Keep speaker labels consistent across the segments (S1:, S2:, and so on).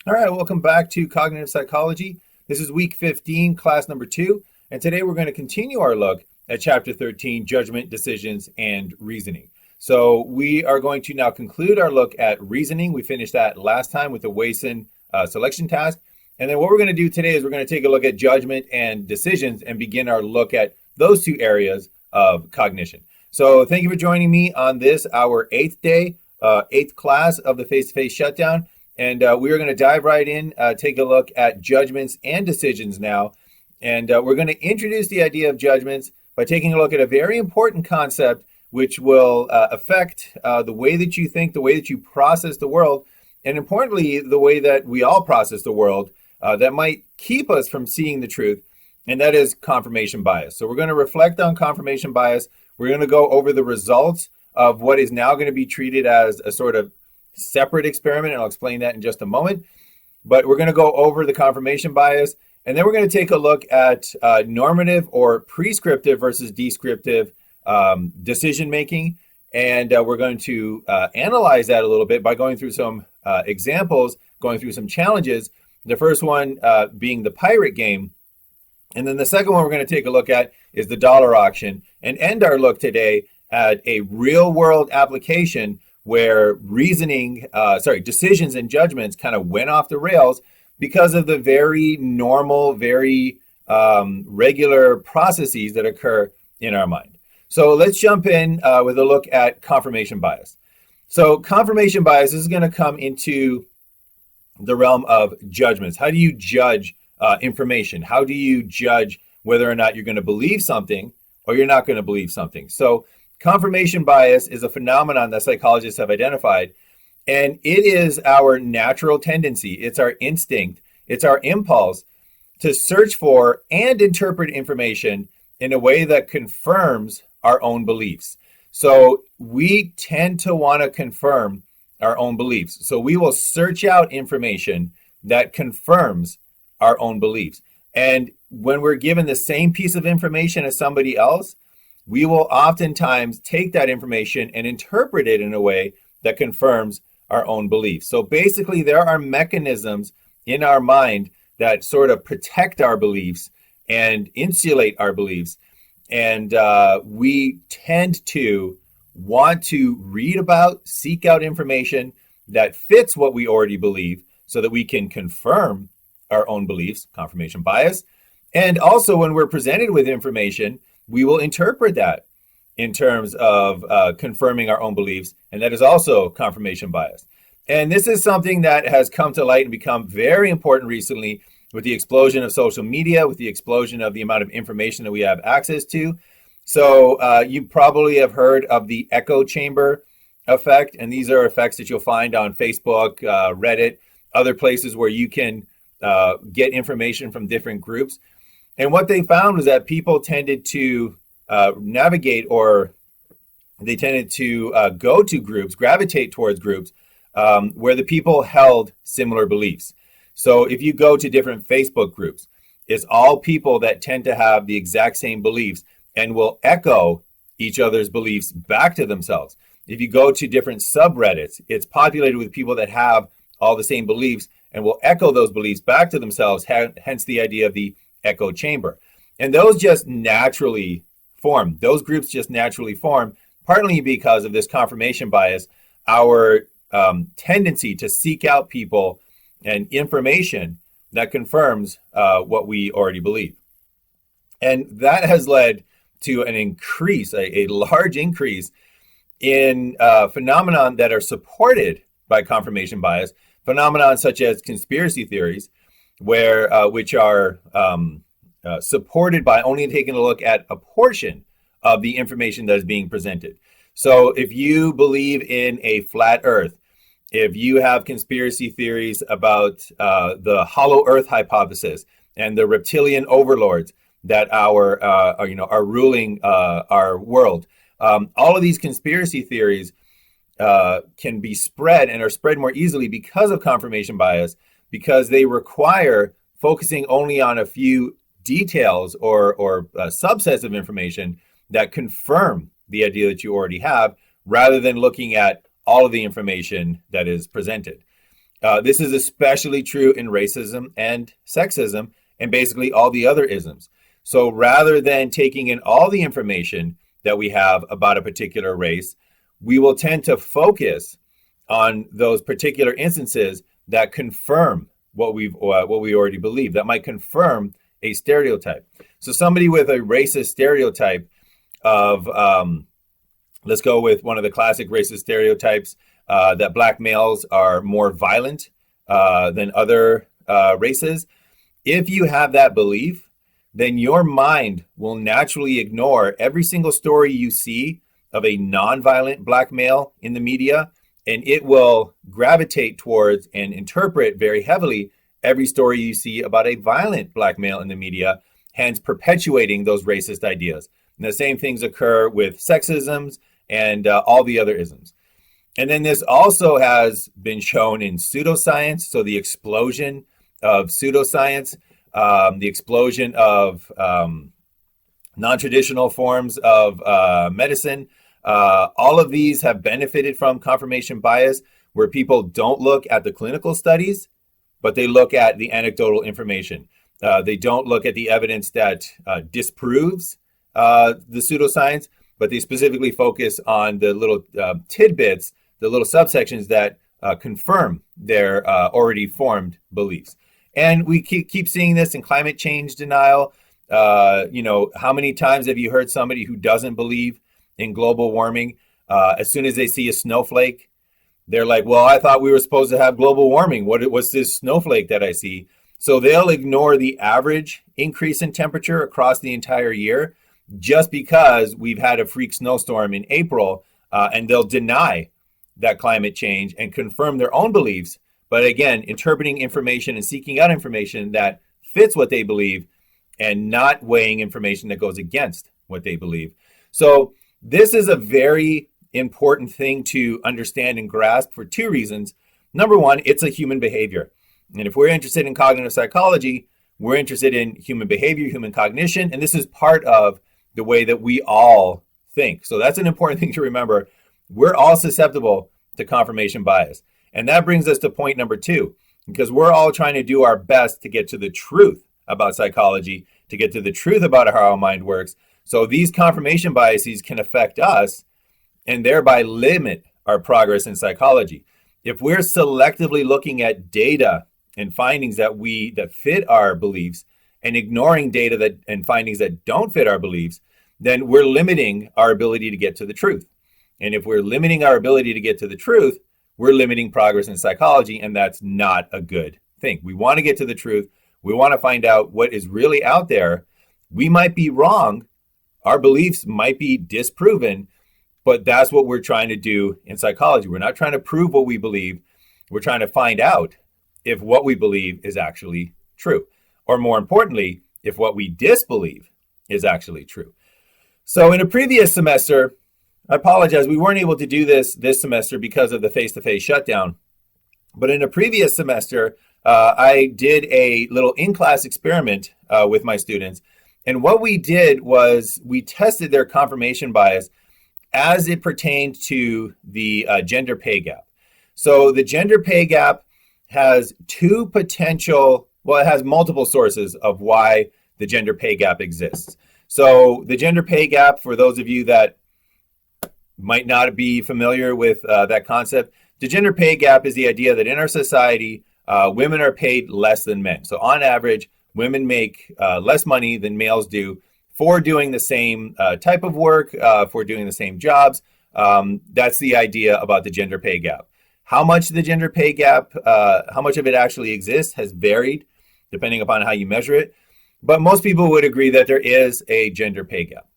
S1: All right, welcome back to Cognitive Psychology. This is week 15, class number 2, and today we're going to continue our look at chapter 13, Judgment, Decisions, and Reasoning. So we are going to now conclude our look at reasoning. We finished that last time with the Wason selection task. And then what we're going to do today is we're going to take a look at judgment and decisions and begin our look at those two areas of cognition. So thank you for joining me on this, our 8th day, 8th class of the face-to-face shutdown. And we are going to dive right in, take a look at judgments and decisions now. And we're going to introduce the idea of judgments by taking a look at a very important concept which will affect the way that you think, the way that you process the world, and importantly, the way that we all process the world that might keep us from seeing the truth, and that is confirmation bias. So we're going to reflect on confirmation bias. We're going to go over the results of what is now going to be treated as a sort of separate experiment, and I'll explain that in just a moment. But we're going to go over the confirmation bias, and then we're going to take a look at normative or prescriptive versus descriptive decision making, and we're going to analyze that a little bit by going through some examples, going through some challenges. The first one being the pirate game, and then the second one we're going to take a look at is the dollar auction, and end our look today at a real-world application where decisions and judgments kind of went off the rails because of the very normal, very regular processes that occur in our mind. So let's jump in with a look at confirmation bias. So confirmation bias is going to come into the realm of judgments. How do you judge information? How do you judge whether or not you're going to believe something or you're not going to believe something? So confirmation bias is a phenomenon that psychologists have identified, and it is our natural tendency. It's our instinct. It's our impulse to search for and interpret information in a way that confirms our own beliefs. So we tend to want to confirm our own beliefs. So we will search out information that confirms our own beliefs. And when we're given the same piece of information as somebody else, we will oftentimes take that information and interpret it in a way that confirms our own beliefs. So basically, there are mechanisms in our mind that sort of protect our beliefs and insulate our beliefs. And we tend to want to read about, seek out information that fits what we already believe so that we can confirm our own beliefs, confirmation bias. And also when we're presented with information, we will interpret that in terms of confirming our own beliefs. And that is also confirmation bias. And this is something that has come to light and become very important recently with the explosion of social media, with the explosion of the amount of information that we have access to. So you probably have heard of the echo chamber effect. And these are effects that you'll find on Facebook, Reddit, other places where you can get information from different groups. And what they found was that people tended to navigate, or they tended to go to groups, gravitate towards groups where the people held similar beliefs. So if you go to different Facebook groups, it's all people that tend to have the exact same beliefs and will echo each other's beliefs back to themselves. If you go to different subreddits, it's populated with people that have all the same beliefs and will echo those beliefs back to themselves, hence the idea of the echo chamber. And those just naturally form. Those groups just naturally form, partly because of this confirmation bias, our tendency to seek out people and information that confirms what we already believe. And that has led to an increase, a large increase in phenomenon that are supported by confirmation bias, phenomenon such as conspiracy theories, which are supported by only taking a look at a portion of the information that is being presented. So if you believe in a flat earth, if you have conspiracy theories about the hollow earth hypothesis and the reptilian overlords that are ruling our world, all of these conspiracy theories can be spread and are spread more easily because of confirmation bias, because they require focusing only on a few details or subsets of information that confirm the idea that you already have, rather than looking at all of the information that is presented. This is especially true in racism and sexism and basically all the other isms. So rather than taking in all the information that we have about a particular race, we will tend to focus on those particular instances that confirm what we already believe, that might confirm a stereotype. So somebody with a racist stereotype of, let's go with one of the classic racist stereotypes, that black males are more violent than other races. If you have that belief, then your mind will naturally ignore every single story you see of a non-violent black male in the media, and it will gravitate towards and interpret very heavily every story you see about a violent black male in the media, hence perpetuating those racist ideas. And the same things occur with sexisms and all the other isms. And then this also has been shown in pseudoscience. So the explosion of pseudoscience, the explosion of non-traditional forms of medicine, all of these have benefited from confirmation bias, where people don't look at the clinical studies, but they look at the anecdotal information. They don't look at the evidence that disproves the pseudoscience, but they specifically focus on the little tidbits, the little subsections that confirm their already formed beliefs. And we keep seeing this in climate change denial. How many times have you heard somebody who doesn't believe in global warming, as soon as they see a snowflake, they're like, well, I thought we were supposed to have global warming. What's this snowflake that I see? So they'll ignore the average increase in temperature across the entire year just because we've had a freak snowstorm in April, and they'll deny that climate change and confirm their own beliefs. But again, interpreting information and seeking out information that fits what they believe and not weighing information that goes against what they believe. So this is a very important thing to understand and grasp for two reasons. Number one, it's a human behavior. And if we're interested in cognitive psychology, we're interested in human behavior, human cognition, and this is part of the way that we all think. So that's an important thing to remember. We're all susceptible to confirmation bias. And that brings us to point number two, because we're all trying to do our best to get to the truth about psychology, to get to the truth about how our mind works. So these confirmation biases can affect us and thereby limit our progress in psychology. If we're selectively looking at data and findings that fit our beliefs and ignoring data and findings that don't fit our beliefs, then we're limiting our ability to get to the truth. And if we're limiting our ability to get to the truth, we're limiting progress in psychology, and that's not a good thing. We want to get to the truth. We want to find out what is really out there. We might be wrong. Our beliefs might be disproven, but that's what we're trying to do in psychology. We're not trying to prove what we believe. We're trying to find out if what we believe is actually true, or more importantly, if what we disbelieve is actually true. So in a previous semester, I apologize, we weren't able to do this semester because of the face-to-face shutdown. But in a previous semester, I did a little in-class experiment with my students. And what we did was we tested their confirmation bias as it pertained to the gender pay gap. So the gender pay gap has it has multiple sources of why the gender pay gap exists. So the gender pay gap, for those of you that might not be familiar with that concept, the gender pay gap is the idea that in our society, women are paid less than men. So on average, women make less money than males do for doing the same type of work, for doing the same jobs. That's the idea about the gender pay gap. How much the gender pay gap, how much of it actually exists has varied depending upon how you measure it. But most people would agree that there is a gender pay gap.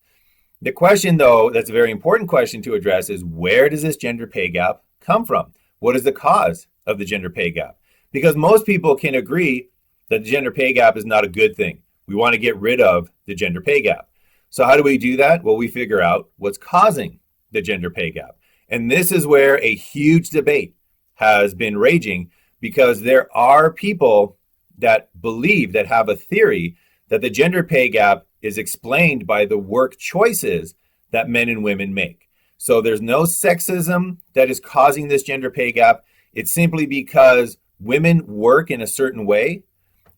S1: The question, though, that's a very important question to address is, where does this gender pay gap come from? What is the cause of the gender pay gap? Because most people can agree that the gender pay gap is not a good thing. We want to get rid of the gender pay gap. So how do we do that? Well, we figure out what's causing the gender pay gap. And this is where a huge debate has been raging, because there are people that believe, that have a theory that the gender pay gap is explained by the work choices that men and women make. So there's no sexism that is causing this gender pay gap. It's simply because women work in a certain way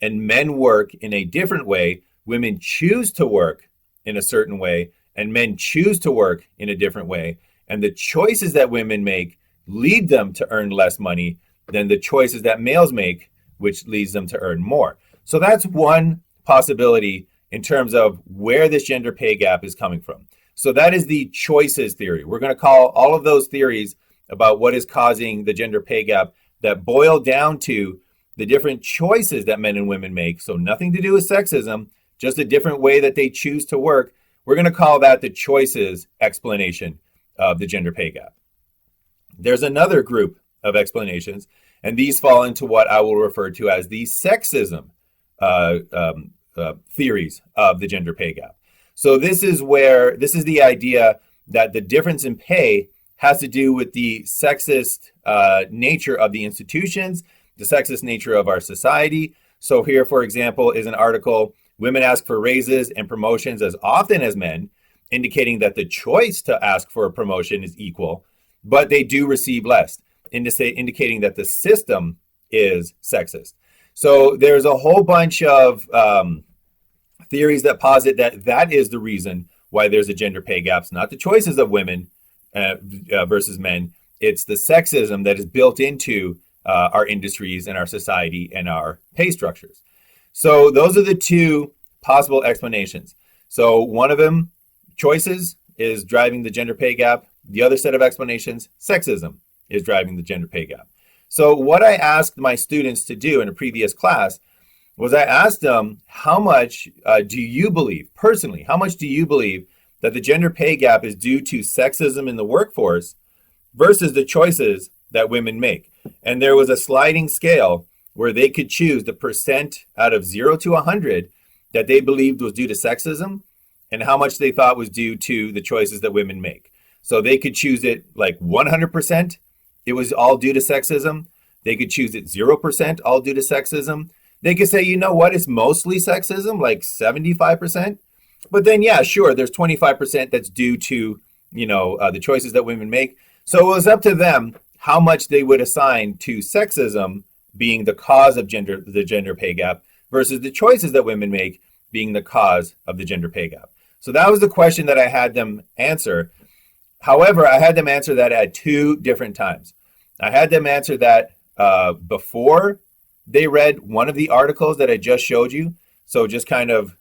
S1: and men work in a different way. Women choose to work in a certain way and men choose to work in a different way. And the choices that women make lead them to earn less money than the choices that males make, which leads them to earn more. So that's one possibility in terms of where this gender pay gap is coming from. So that is the choices theory. We're going to call all of those theories about what is causing the gender pay gap that boil down to the different choices that men and women make. So nothing to do with sexism, just a different way that they choose to work. We're going to call that the choices explanation of the gender pay gap. There's another group of explanations, and these fall into what I will refer to as the sexism theories of the gender pay gap. So this is the idea that the difference in pay has to do with the sexist nature of the institutions, the sexist nature of our society. So here, for example, is an article, Women Ask for Raises and Promotions as Often as Men, indicating that the choice to ask for a promotion is equal, but they do receive less, indicating that the system is sexist. So there's a whole bunch of theories that posit that is the reason why there's a gender pay gap. It's not the choices of women versus men. It's the sexism that is built into our industries and our society and our pay structures. So those are the two possible explanations. So one of them, choices, is driving the gender pay gap. The other set of explanations, sexism, is driving the gender pay gap. So what I asked my students to do in a previous class was I asked them, how much do you believe, personally, how much do you believe that the gender pay gap is due to sexism in the workforce versus the choices that women make? And there was a sliding scale where they could choose the percent out of 0 to 100 that they believed was due to sexism and how much they thought was due to the choices that women make. So they could choose it like 100%, it was all due to sexism. They could choose it 0%, all due to sexism. They could say, you know what, it's mostly sexism, like 75%. But then, yeah, sure, there's 25% that's due to, the choices that women make. So it was up to them how much they would assign to sexism being the cause of the gender pay gap versus the choices that women make being the cause of the gender pay gap. So that was the question that I had them answer. However, I had them answer that at two different times. I had them answer that before they read one of the articles that I just showed you. So just kind of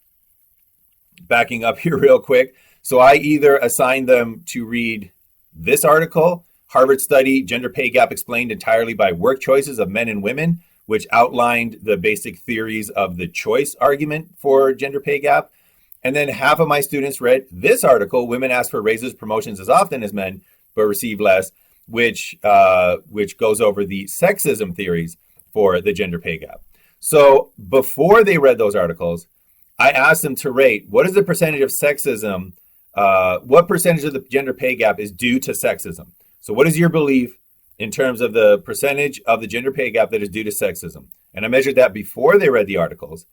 S1: backing up here real quick. So I either assigned them to read this article, Harvard Study, Gender Pay Gap Explained Entirely by Work Choices of Men and Women, which outlined the basic theories of the choice argument for gender pay gap. And then half of my students read this article, Women Ask for Raises, Promotions as Often as Men, but receive less, which goes over the sexism theories for the gender pay gap. So before they read those articles, I asked them to rate what is the percentage of sexism, what percentage of the gender pay gap is due to sexism. So what is your belief in terms of the percentage of the gender pay gap that is due to sexism? And I measured that before they read the articles.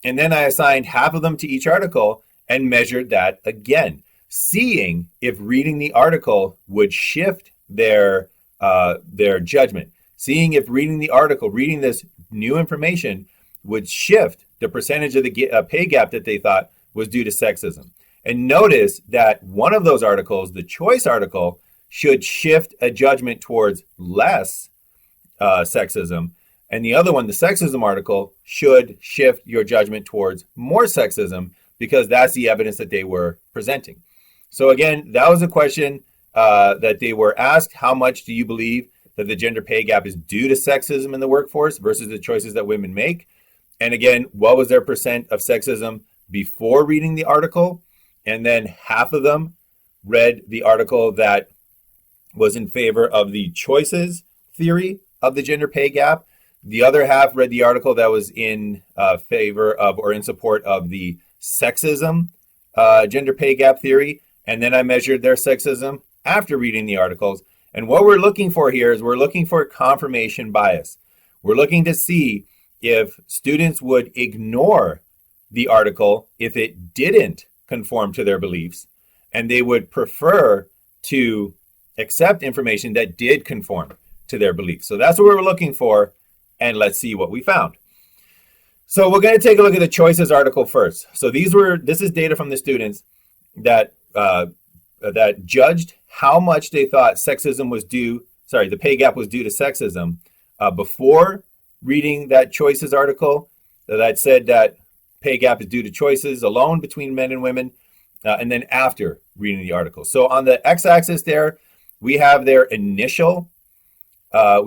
S1: And then I assigned half of them to each article and measured that again, seeing if reading the article would shift their judgment, seeing if reading the article, reading this new information would shift the percentage of the pay gap that they thought was due to sexism. And notice that one of those articles, the choice article, should shift a judgment towards less sexism. And the other one, the sexism article, should shift your judgment towards more sexism because that's the evidence that they were presenting. So again, that was a question that they were asked. How much do you believe that the gender pay gap is due to sexism in the workforce versus the choices that women make? And again, what was their percent of sexism before reading the article? And then half of them read the article that was in favor of the choices theory of the gender pay gap. The other half read the article that was in favor of or in support of the sexism gender pay gap theory. And then I measured their sexism after reading the articles. And what we're looking for here is we're looking for confirmation bias. We're looking to see if students would ignore the article if it didn't conform to their beliefs, and they would prefer to accept information that did conform to their beliefs. So that's what we're looking for and let's see what we found. So we're going to take a look at the choices article first. So this is data from the students that judged how much they thought the pay gap was due to sexism before reading that choices article that said that pay gap is due to choices alone between men and women, and then after reading the article. So on the x-axis there, we have their initial their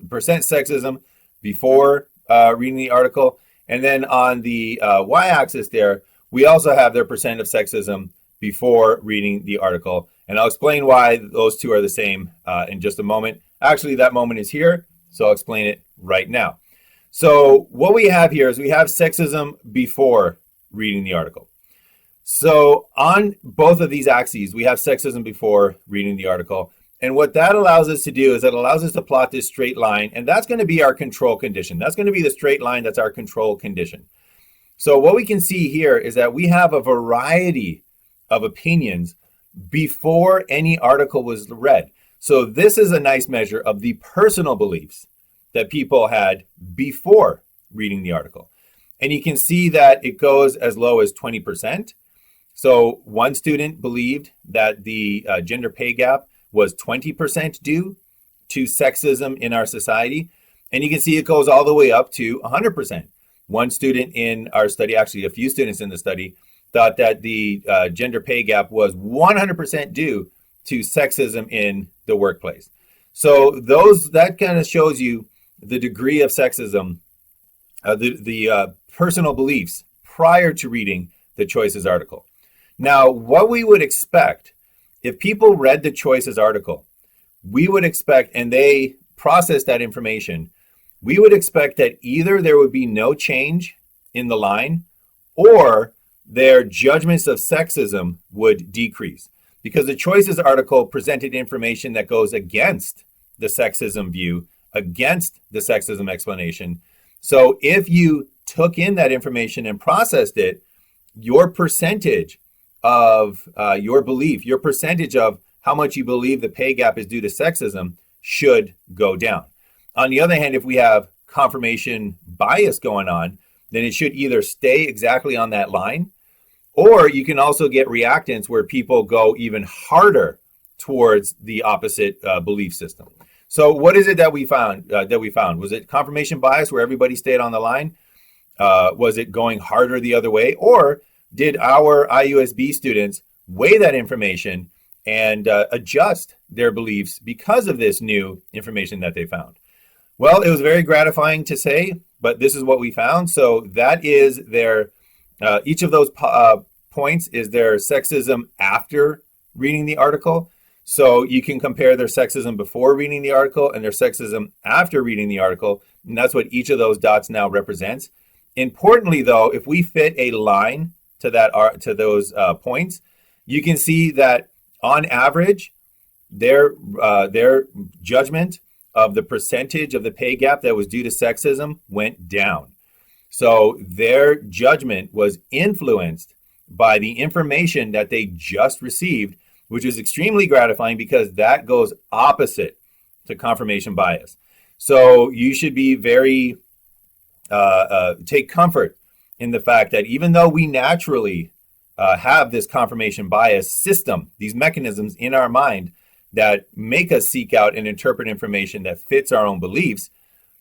S1: percent sexism before reading the article. And then on the y-axis there, we also have their percent of sexism before reading the article. And I'll explain why those two are the same in just a moment. Actually, that moment is here, so I'll explain it right now. So what we have here is we have sexism before reading the article. So on both of these axes, we have sexism before reading the article. And what that allows us to do is it allows us to plot this straight line, and that's going to be our control condition. That's going to be the straight line that's our control condition. So what we can see here is that we have a variety of opinions before any article was read. So this is a nice measure of the personal beliefs that people had before reading the article. And you can see that it goes as low as 20%. So one student believed that the gender pay gap was 20% due to sexism in our society. And you can see it goes all the way up to 100%. One student in our study, actually a few students in the study, thought that the gender pay gap was 100% due to sexism in the workplace. So that kind of shows you the degree of sexism, the personal beliefs prior to reading the choices article. Now, what we would expect if people read the choices article, we would expect, and they processed that information, we would expect that either there would be no change in the line or their judgments of sexism would decrease, because the choices article presented information that goes against the sexism view, against the sexism explanation. So if you took in that information and processed it, your percentage of your belief, your percentage of how much you believe the pay gap is due to sexism should go down. On the other hand, if we have confirmation bias going on, then it should either stay exactly on that line, or you can also get reactants where people go even harder towards the opposite belief system. So what is it that we found? Was it confirmation bias where everybody stayed on the line? Was it going harder the other way? Or did our IUSB students weigh that information and adjust their beliefs because of this new information that they found? Well, it was very gratifying to say, but this is what we found. So that is their, each of those points is their sexism after reading the article. So you can compare their sexism before reading the article and their sexism after reading the article. And that's what each of those dots now represents. Importantly, though, if we fit a line to those points, you can see that on average, their judgment of the percentage of the pay gap that was due to sexism went down. So their judgment was influenced by the information that they just received, which is extremely gratifying because that goes opposite to confirmation bias. So you should be very, take comfort in the fact that even though we naturally have this confirmation bias system, these mechanisms in our mind that make us seek out and interpret information that fits our own beliefs,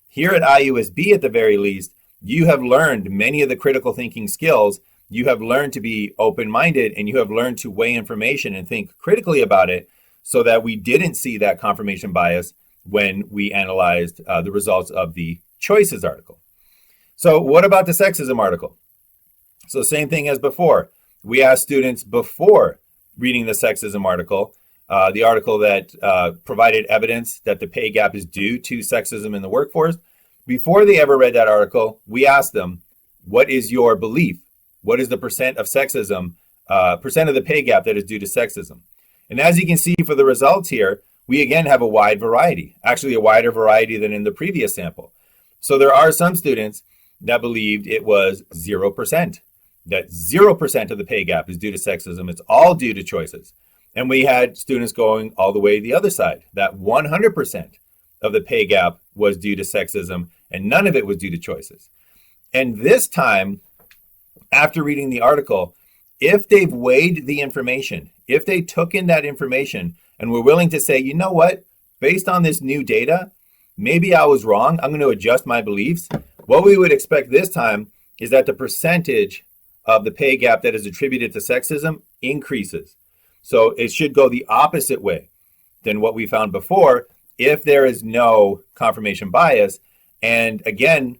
S1: here at IUSB at the very least, you have learned many of the critical thinking skills. You have learned to be open-minded, and you have learned to weigh information and think critically about it so that we didn't see that confirmation bias when we analyzed the results of the choices article. So what about the sexism article? So same thing as before. We asked students before reading the sexism article, the article that provided evidence that the pay gap is due to sexism in the workforce. Before they ever read that article, we asked them, what is your belief? What is the percent of sexism, percent of the pay gap that is due to sexism? And as you can see for the results here, we again have a wide variety, actually a wider variety than in the previous sample. So there are some students that believed it was 0%, that 0% of the pay gap is due to sexism. It's all due to choices. And we had students going all the way the other side, that 100% of the pay gap was due to sexism and none of it was due to choices. And this time, after reading the article, if they've weighed the information, if they took in that information and were willing to say, you know what, based on this new data, maybe I was wrong, I'm going to adjust my beliefs. What we would expect this time is that the percentage of the pay gap that is attributed to sexism increases. So it should go the opposite way than what we found before if there is no confirmation bias. And again,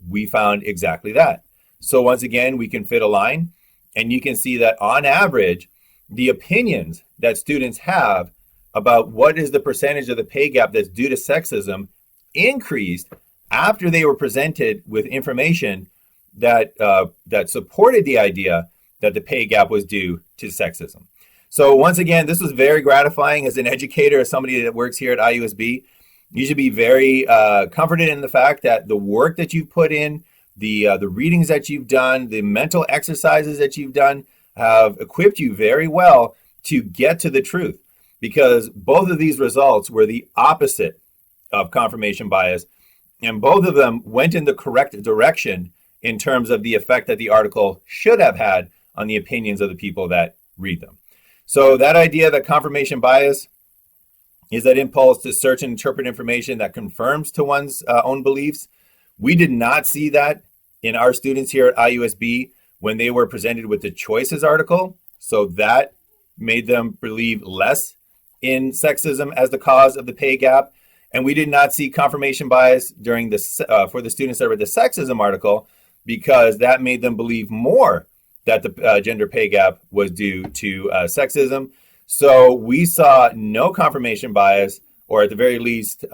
S1: we found exactly that. So once again, we can fit a line and you can see that on average, the opinions that students have about what is the percentage of the pay gap that's due to sexism increased after they were presented with information that supported the idea that the pay gap was due to sexism. So once again, this was very gratifying as an educator, as somebody that works here at IUSB. You should be very comforted in the fact that the work that you've put in, the readings that you've done, the mental exercises that you've done have equipped you very well to get to the truth, because both of these results were the opposite of confirmation bias, and both of them went in the correct direction in terms of the effect that the article should have had on the opinions of the people that read them. So that idea that confirmation bias is that impulse to search and interpret information that confirms to one's own beliefs, we did not see that in our students here at IUSB when they were presented with the choices article. So that made them believe less in sexism as the cause of the pay gap. And we did not see confirmation bias during the for the students that read the sexism article, because that made them believe more that the gender pay gap was due to sexism. So we saw no confirmation bias, or at the very least,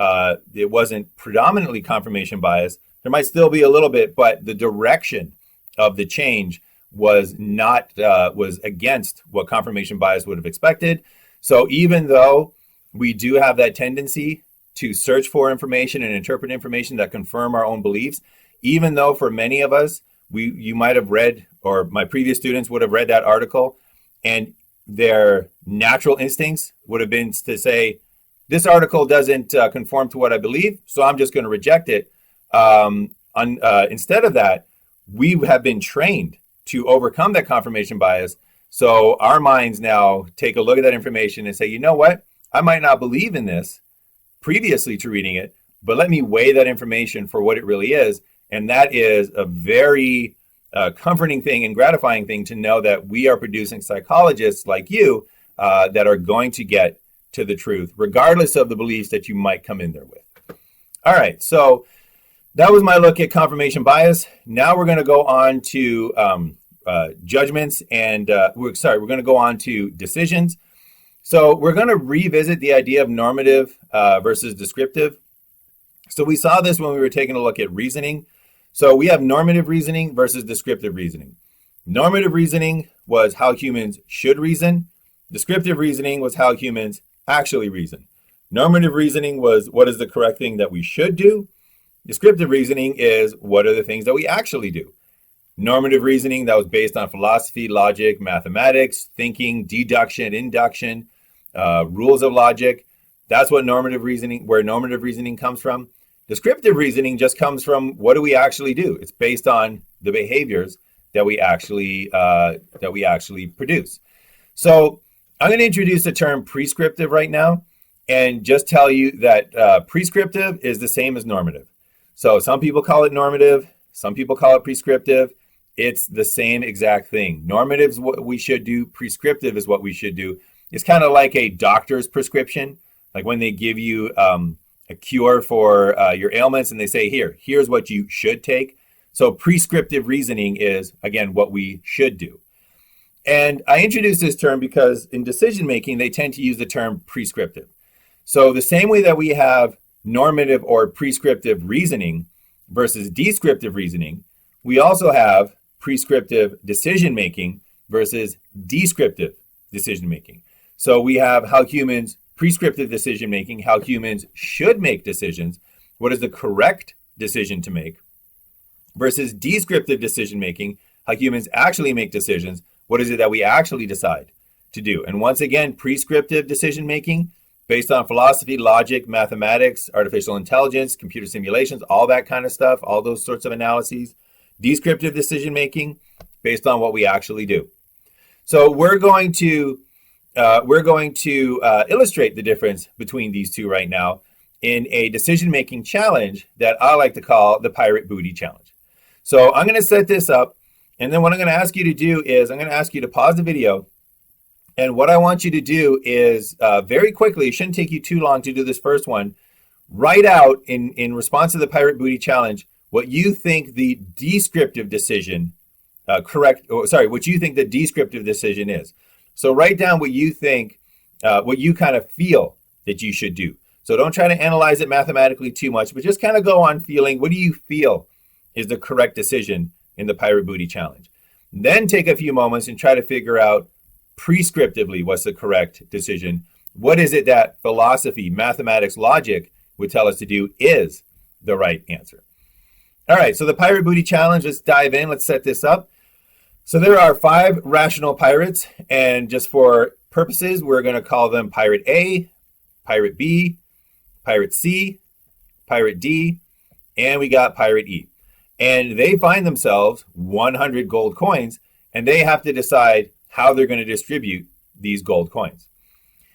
S1: it wasn't predominantly confirmation bias. There might still be a little bit, but the direction of the change was not was against what confirmation bias would have expected. So even though we do have that tendency to search for information and interpret information that confirm our own beliefs, even though for many of us, you might have read, or my previous students would have read that article, and their natural instincts would have been to say, this article doesn't conform to what I believe, so I'm just going to reject it. Instead of that, we have been trained to overcome that confirmation bias. So our minds now take a look at that information and say, you know what? I might not believe in this previously to reading it, but let me weigh that information for what it really is. And that is a very comforting thing and gratifying thing to know that we are producing psychologists like you that are going to get to the truth, regardless of the beliefs that you might come in there with. All right, so that was my look at confirmation bias. Now we're going to go on to judgments, and we're going to go on to decisions. So we're going to revisit the idea of normative versus descriptive. So we saw this when we were taking a look at reasoning. So we have normative reasoning versus descriptive reasoning. Normative reasoning was how humans should reason. Descriptive reasoning was how humans actually reason. Normative reasoning was what is the correct thing that we should do. Descriptive reasoning is what are the things that we actually do. Normative reasoning, that was based on philosophy, logic, mathematics, thinking, deduction, induction, rules of logic. That's what normative reasoning, where normative reasoning comes from. Descriptive reasoning just comes from what do we actually do. It's based on the behaviors that we actually produce. So I'm going to introduce the term prescriptive right now, and just tell you that prescriptive is the same as normative. So some people call it normative, some people call it prescriptive. It's the same exact thing. Normative is what we should do. Prescriptive is what we should do. It's kind of like a doctor's prescription, like when they give you a cure for your ailments and they say, here's what you should take. So prescriptive reasoning is, again, what we should do. And I introduced this term because in decision making, they tend to use the term prescriptive. So the same way that we have normative or prescriptive reasoning versus descriptive reasoning, we also have prescriptive decision making versus descriptive decision making. So we have how humans prescriptive decision making, how humans should make decisions, what is the correct decision to make, versus descriptive decision making, how humans actually make decisions, what is it that we actually decide to do. And once again, prescriptive decision making based on philosophy, logic, mathematics, artificial intelligence, computer simulations, all that kind of stuff, all those sorts of analyses. Descriptive decision making based on what we actually do. So we're going to illustrate the difference between these two right now in a decision making challenge that I like to call the Pirate Booty Challenge. So I'm going to set this up, and then what I'm going to ask you to do is I'm going to ask you to pause the video. And what I want you to do is very quickly, it shouldn't take you too long to do this first one, write out in response to the Pirate Booty Challenge what you think the descriptive decision what you think the descriptive decision is. So write down what you think, what you kind of feel that you should do. So don't try to analyze it mathematically too much, but just kind of go on feeling, what do you feel is the correct decision in the Pirate Booty Challenge? Then take a few moments and try to figure out prescriptively what's the correct decision. What is it that philosophy, mathematics, logic would tell us to do is the right answer? All right, so the Pirate Booty Challenge, let's dive in. Let's set this up. So there are 5 rational pirates, and just for purposes, we're going to call them Pirate A, Pirate B, Pirate C, Pirate D, and we got Pirate E. And they find themselves 100 gold coins, and they have to decide how they're going to distribute these gold coins.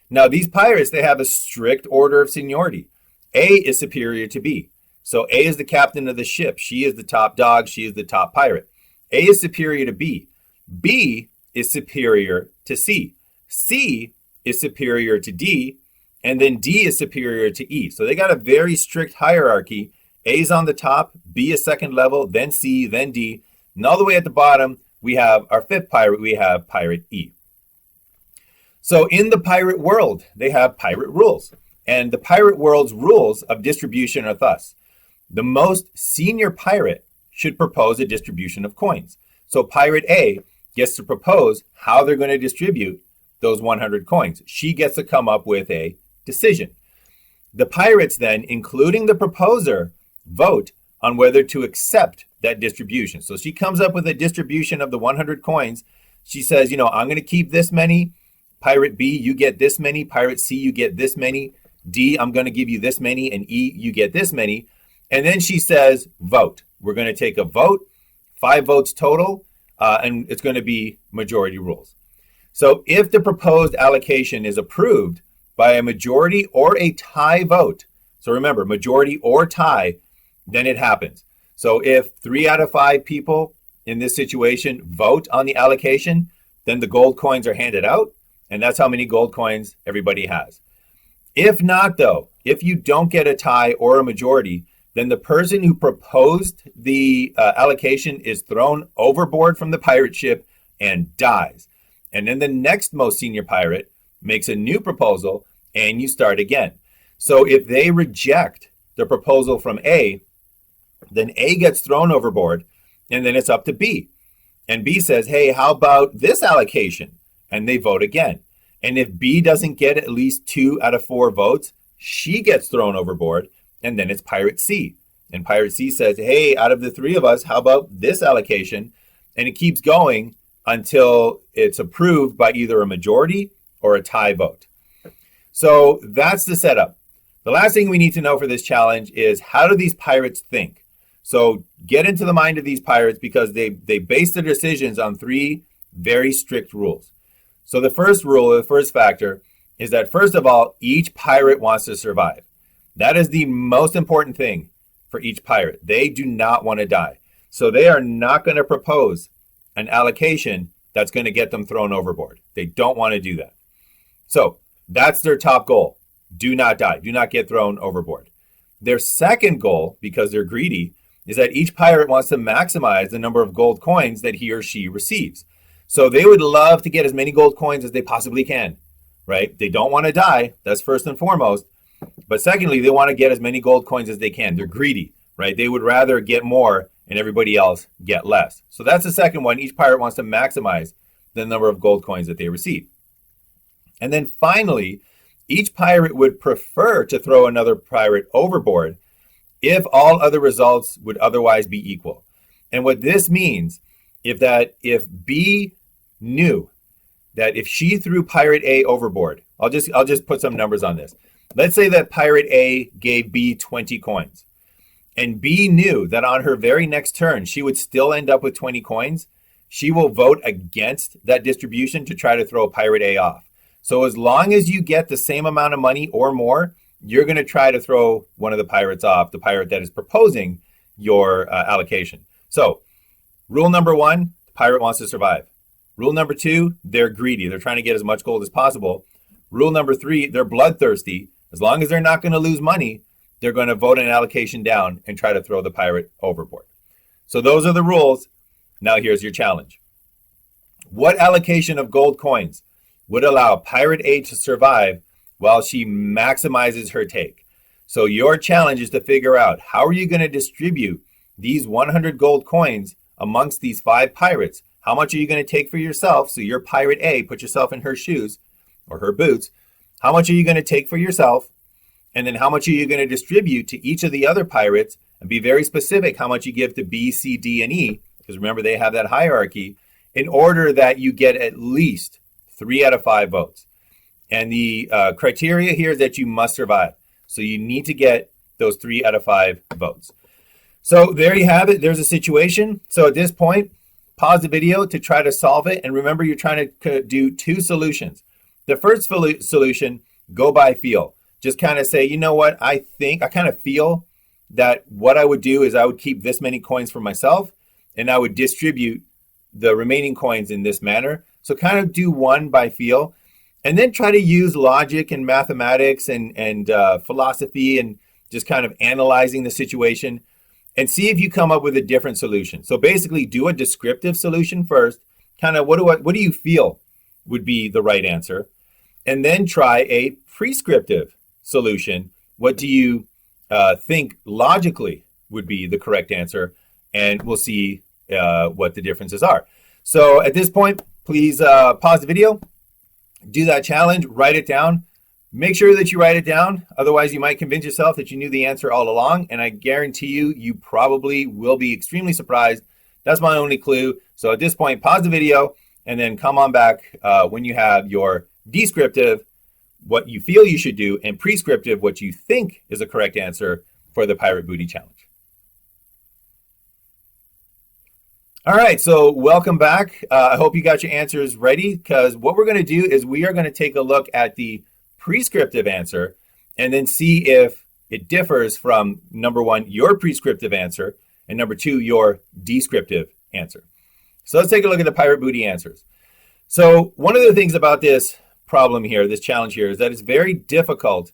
S1: Now, these pirates, they have a strict order of seniority. A is superior to B. So A is the captain of the ship. She is the top dog. She is the top pirate. A is superior to B. B is superior to C. C is superior to D. And then D is superior to E. So they got a very strict hierarchy. A is on the top, B is second level, then C, then D. And all the way at the bottom, we have our 5th pirate, we have Pirate E. So in the pirate world, they have pirate rules. And the pirate world's rules of distribution are thus. The most senior pirate should propose a distribution of coins. So Pirate A gets to propose how they're going to distribute those 100 coins. She gets to come up with a decision. The pirates then, including the proposer, vote on whether to accept that distribution. So she comes up with a distribution of the 100 coins. She says, I'm going to keep this many. Pirate B, you get this many. Pirate C, you get this many. D, I'm going to give you this many. And E, you get this many. And then she says, vote. We're going to take a vote, 5 votes total, and it's going to be majority rules. So if the proposed allocation is approved by a majority or a tie vote, so remember, majority or tie, then it happens. So if 3 out of 5 people in this situation vote on the allocation, then the gold coins are handed out, and that's how many gold coins everybody has. If not, though, if you don't get a tie or a majority, then the person who proposed the allocation is thrown overboard from the pirate ship and dies. And then the next most senior pirate makes a new proposal, and you start again. So if they reject the proposal from A, then A gets thrown overboard, and then it's up to B. And B says, hey, how about this allocation? And they vote again. And if B doesn't get at least 2 out of 4 votes, she gets thrown overboard, and then it's Pirate C. And Pirate C says, hey, out of the 3 of us, how about this allocation? And it keeps going until it's approved by either a majority or a tie vote. So that's the setup. The last thing we need to know for this challenge is, how do these pirates think? So get into the mind of these pirates, because they base their decisions on 3 very strict rules. So the first rule, or the first factor, is that first of all, each pirate wants to survive. That is the most important thing for each pirate. They do not want to die. So they are not going to propose an allocation that's going to get them thrown overboard. They don't want to do that. So that's their top goal. Do not die. Do not get thrown overboard. Their second goal, because they're greedy, is that each pirate wants to maximize the number of gold coins that he or she receives. So they would love to get as many gold coins as they possibly can, right? They don't want to die. That's first and foremost. But secondly, they want to get as many gold coins as they can. They're greedy, right? They would rather get more and everybody else get less. So that's the second one. Each pirate wants to maximize the number of gold coins that they receive. And then finally, each pirate would prefer to throw another pirate overboard if all other results would otherwise be equal. And what this means, if B knew that if she threw Pirate A overboard, I'll just put some numbers on this. Let's say that Pirate A gave B 20 coins, and B knew that on her very next turn, she would still end up with 20 coins. She will vote against that distribution to try to throw Pirate A off. So as long as you get the same amount of money or more, you're going to try to throw one of the pirates off, the pirate that is proposing your allocation. So rule number one, the pirate wants to survive. Rule number two, they're greedy. They're trying to get as much gold as possible. Rule number three, they're bloodthirsty. As long as they're not going to lose money, they're going to vote an allocation down and try to throw the pirate overboard. So those are the rules. Now here's your challenge. What allocation of gold coins would allow Pirate A to survive while she maximizes her take? So your challenge is to figure out, how are you going to distribute these 100 gold coins amongst these 5 pirates? How much are you going to take for yourself? So you're Pirate A, put yourself in her shoes or her boots. How much are you going to take for yourself? And then how much are you going to distribute to each of the other pirates? And be very specific how much you give to B, C, D, and E, because remember, they have that hierarchy, in order that you get at least 3 out of 5 votes. And the criteria here is that you must survive. So you need to get those 3 out of 5 votes. So there you have it. There's a situation. So at this point, pause the video to try to solve it. And remember, you're trying to do 2 solutions. The first solution, go by feel. Just kind of say, you know what, I kind of feel that what I would do is I would keep this many coins for myself, and I would distribute the remaining coins in this manner. So kind of do one by feel, and then try to use logic and mathematics and philosophy and just kind of analyzing the situation and see if you come up with a different solution. So basically do a descriptive solution first, kind of what do you feel would be the right answer, and then try a prescriptive solution. What do you think logically would be the correct answer? And we'll see what the differences are. So at this point, please pause the video, do that challenge, write it down. Make sure that you write it down. Otherwise, you might convince yourself that you knew the answer all along. And I guarantee you probably will be extremely surprised. That's my only clue. So at this point, pause the video and then come on back when you have your descriptive, what you feel you should do, and prescriptive, what you think is a correct answer for the Pirate Booty Challenge. All right, so welcome back. I hope you got your answers ready, because what we're going to do is we are going to take a look at the prescriptive answer and then see if it differs from, number one, your prescriptive answer, and number two, your descriptive answer. So let's take a look at the Pirate Booty answers. So one of the things about this problem here, this challenge here, is that it's very difficult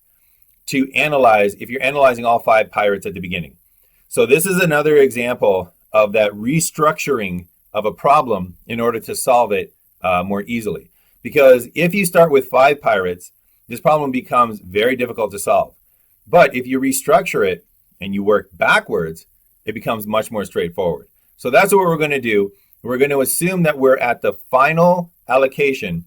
S1: to analyze if you're analyzing all 5 pirates at the beginning. So this is another example of that restructuring of a problem in order to solve it more easily. Because if you start with 5 pirates, this problem becomes very difficult to solve. But if you restructure it and you work backwards, it becomes much more straightforward. So that's what we're going to do. We're going to assume that we're at the final allocation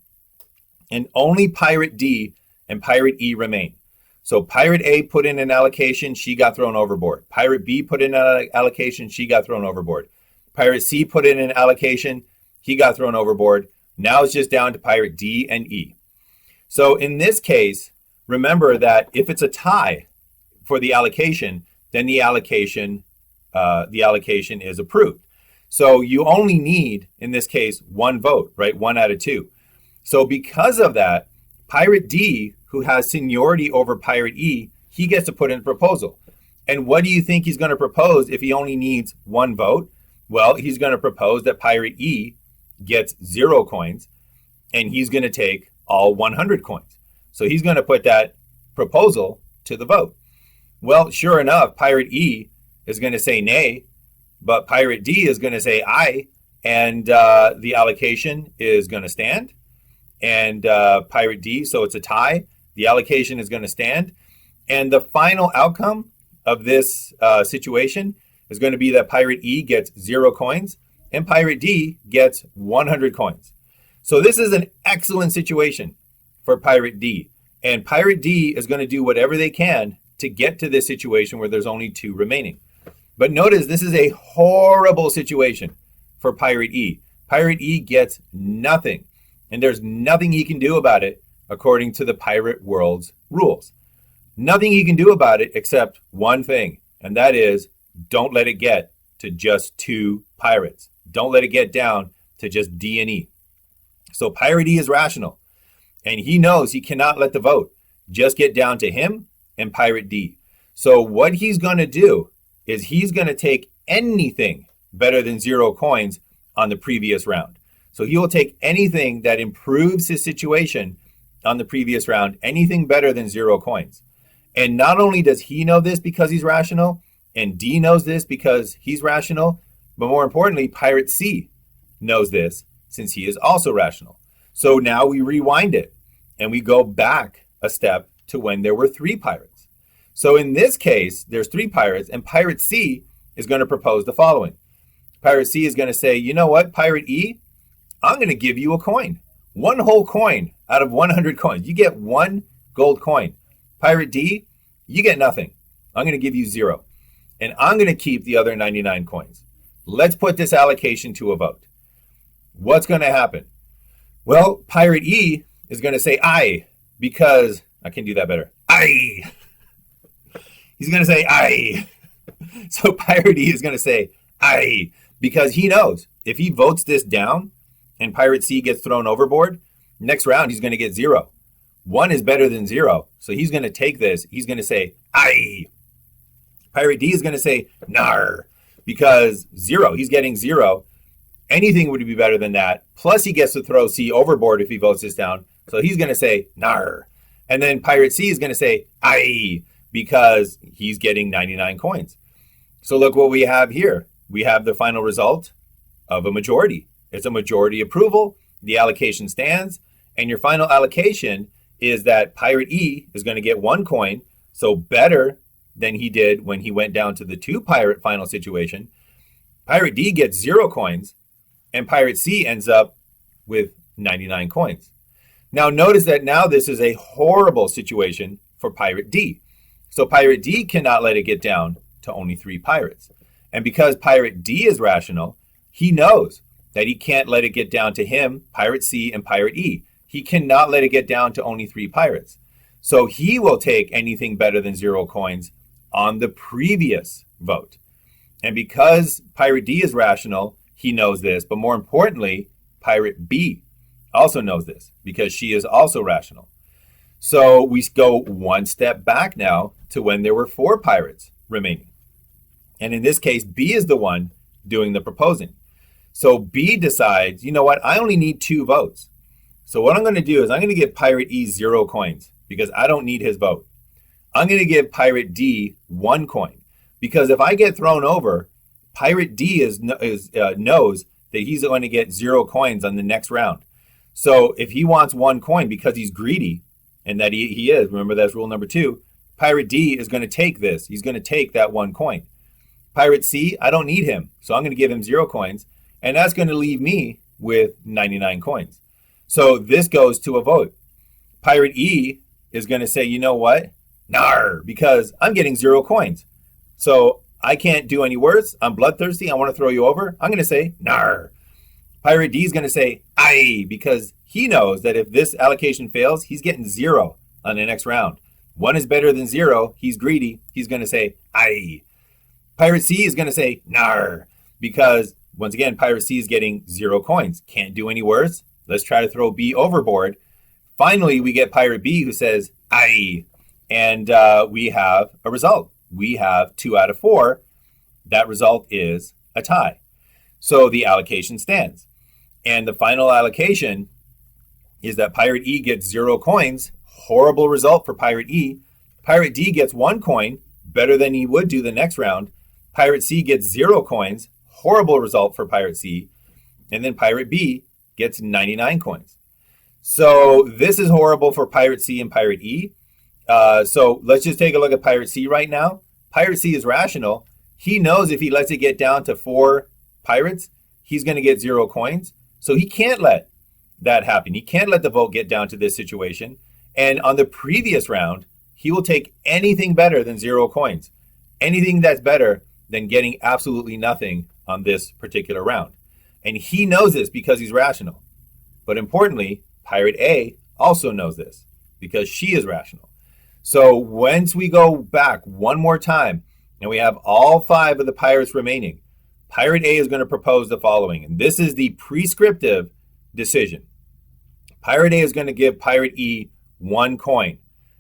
S1: and only Pirate D and Pirate E remain. So Pirate A put in an allocation, she got thrown overboard. Pirate B put in an allocation, she got thrown overboard. Pirate C put in an allocation, he got thrown overboard. Now it's just down to Pirate D and E. So in this case, remember that if it's a tie for the allocation, then the allocation is approved. So you only need, in this case, 1 vote, right? 1 out of 2. So because of that, Pirate D, who has seniority over Pirate E, he gets to put in a proposal. And what do you think he's going to propose if he only needs 1 vote? Well, he's going to propose that Pirate E gets 0 coins, and he's going to take all 100 coins. So he's going to put that proposal to the vote. Well, sure enough, Pirate E is going to say nay, but Pirate D is going to say aye, and the allocation is going to stand. And Pirate D, so it's a tie. The allocation is going to stand. And the final outcome of this situation is going to be that Pirate E gets 0 coins and Pirate D gets 100 coins. So this is an excellent situation for Pirate D. And Pirate D is going to do whatever they can to get to this situation where there's only 2 remaining. But notice this is a horrible situation for Pirate E. Pirate E gets nothing. and there's nothing he can do about it according to the pirate world's rules. Nothing he can do about it except one thing, and that is don't let it get to just 2 pirates. Don't let it get down to just D and E. So Pirate E is rational, and he knows he cannot let the vote just get down to him and Pirate D. So what he's going to do is he's going to take anything better than 0 coins on the previous round. So he will take anything that improves his situation on the previous round, anything better than 0 coins. And not only does he know this because he's rational, and D knows this because he's rational, but more importantly, Pirate C knows this since he is also rational. So now we rewind it and we go back a step to when there were 3 pirates. So in this case, there's 3 pirates, and Pirate C is going to propose the following. Pirate C is going to say, you know what, Pirate E, I'm going to give you a coin. 1 whole coin out of 100 coins. You get 1 gold coin. Pirate D, you get nothing. I'm going to give you 0. And I'm going to keep the other 99 coins. Let's put this allocation to a vote. What's going to happen? Well, Pirate E is going to say aye, because I can do that better. Aye. He's going to say aye. So Pirate E is going to say aye, because he knows if he votes this down and Pirate C gets thrown overboard, next round he's going to get 0. 1 is better than 0. So he's going to take this. He's going to say aye. Pirate D is going to say nar, because 0, he's getting 0. Anything would be better than that. Plus he gets to throw C overboard if he votes this down. So he's going to say nar. And then Pirate C is going to say aye, because he's getting 99 coins. So look what we have here. We have the final result of a majority. It's a majority approval. The allocation stands. And your final allocation is that Pirate E is going to get 1 coin. So better than he did when he went down to the 2 pirate final situation. Pirate D gets 0 coins, and Pirate C ends up with 99 coins. Now notice that now this is a horrible situation for Pirate D. So Pirate D cannot let it get down to only 3 pirates. And because Pirate D is rational, he knows that he can't let it get down to him, Pirate C, and Pirate E. He cannot let it get down to only 3 pirates. So he will take anything better than 0 coins on the previous vote. And because Pirate D is rational, he knows this. But more importantly, Pirate B also knows this because she is also rational. So we go 1 step back now to when there were 4 pirates remaining. And in this case, B is the one doing the proposing. So B decides, you know what, I only need 2 votes. So what I'm going to do is I'm going to give Pirate E 0 coins because I don't need his vote. I'm going to give Pirate D 1 coin because if I get thrown over, Pirate D knows that he's going to get 0 coins on the next round. So if he wants 1 coin because he's greedy, and that he is, remember that's rule number 2, Pirate D is going to take this. He's going to take that 1 coin. Pirate C, I don't need him, so I'm going to give him 0 coins, and that's going to leave me with 99 coins. So this goes to a vote. Pirate E is going to say, you know what? Nar, because I'm getting 0 coins. So I can't do any worse. I'm bloodthirsty. I want to throw you over. I'm going to say nar. Pirate D is going to say aye, because he knows that if this allocation fails, he's getting 0 on the next round. 1 is better than 0. He's greedy. He's going to say aye. Pirate C is going to say nar, because once again, Pirate C is getting 0 coins. Can't do any worse. Let's try to throw B overboard. Finally, we get Pirate B who says aye. And we have a result. We have 2 out of 4. That result is a tie. So the allocation stands. And the final allocation is that Pirate E gets 0 coins. Horrible result for Pirate E. Pirate D gets 1 coin, better than he would do the next round. Pirate C gets 0 coins. Horrible result for Pirate C. And then Pirate B gets 99 coins. So this is horrible for Pirate C and Pirate E. So let's just take a look at Pirate C right now. Pirate C is rational. He knows if he lets it get down to 4 pirates, he's going to get 0 coins. So he can't let that happen. He can't let the vote get down to this situation. And on the previous round, he will take anything better than 0 coins. Anything that's better than getting absolutely nothing on this particular round. And he knows this because he's rational. But importantly, Pirate A also knows this because she is rational. So once we go back one more time and we have all 5 of the pirates remaining, Pirate A is going to propose the following. And this is the prescriptive decision. Pirate A is going to give Pirate E 1 coin.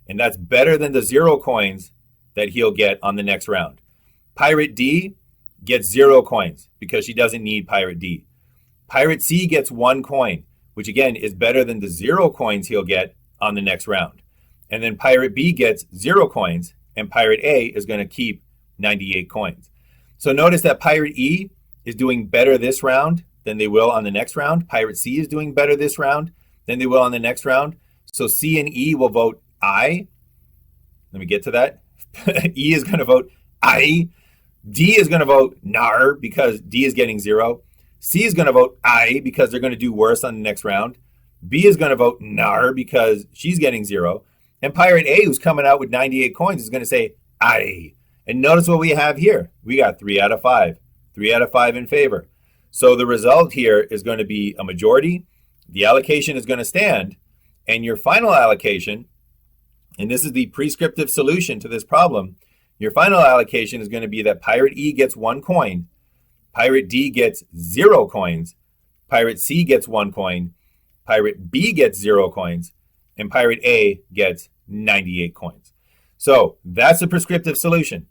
S1: And that's better than the 0 coins that he'll get on the next round. Pirate D gets 0 coins because she doesn't need Pirate D. Pirate C gets 1 coin, which again is better than the 0 coins he'll get on the next round. And then Pirate B gets 0 coins, and Pirate A is going to keep 98 coins. So notice that Pirate E is doing better this round than they will on the next round. Pirate C is doing better this round than they will on the next round. So C and E will vote I. Let me get to that. E is going to vote I. D is going to vote nar because D is getting 0. C is going to vote I because they're going to do worse on the next round. B is going to vote nar because she's getting 0. And Pirate A, who's coming out with 98 coins, is going to say I. And notice what we have here. We got 3 out of 5. 3 out of 5 in favor. So the result here is going to be a majority. The allocation is going to stand. And your final allocation, and this is the prescriptive solution to this problem, your final allocation is going to be that Pirate E gets 1 coin, Pirate D gets 0 coins, Pirate C gets 1 coin, Pirate B gets 0 coins, and Pirate A gets 98 coins. So that's the prescriptive solution.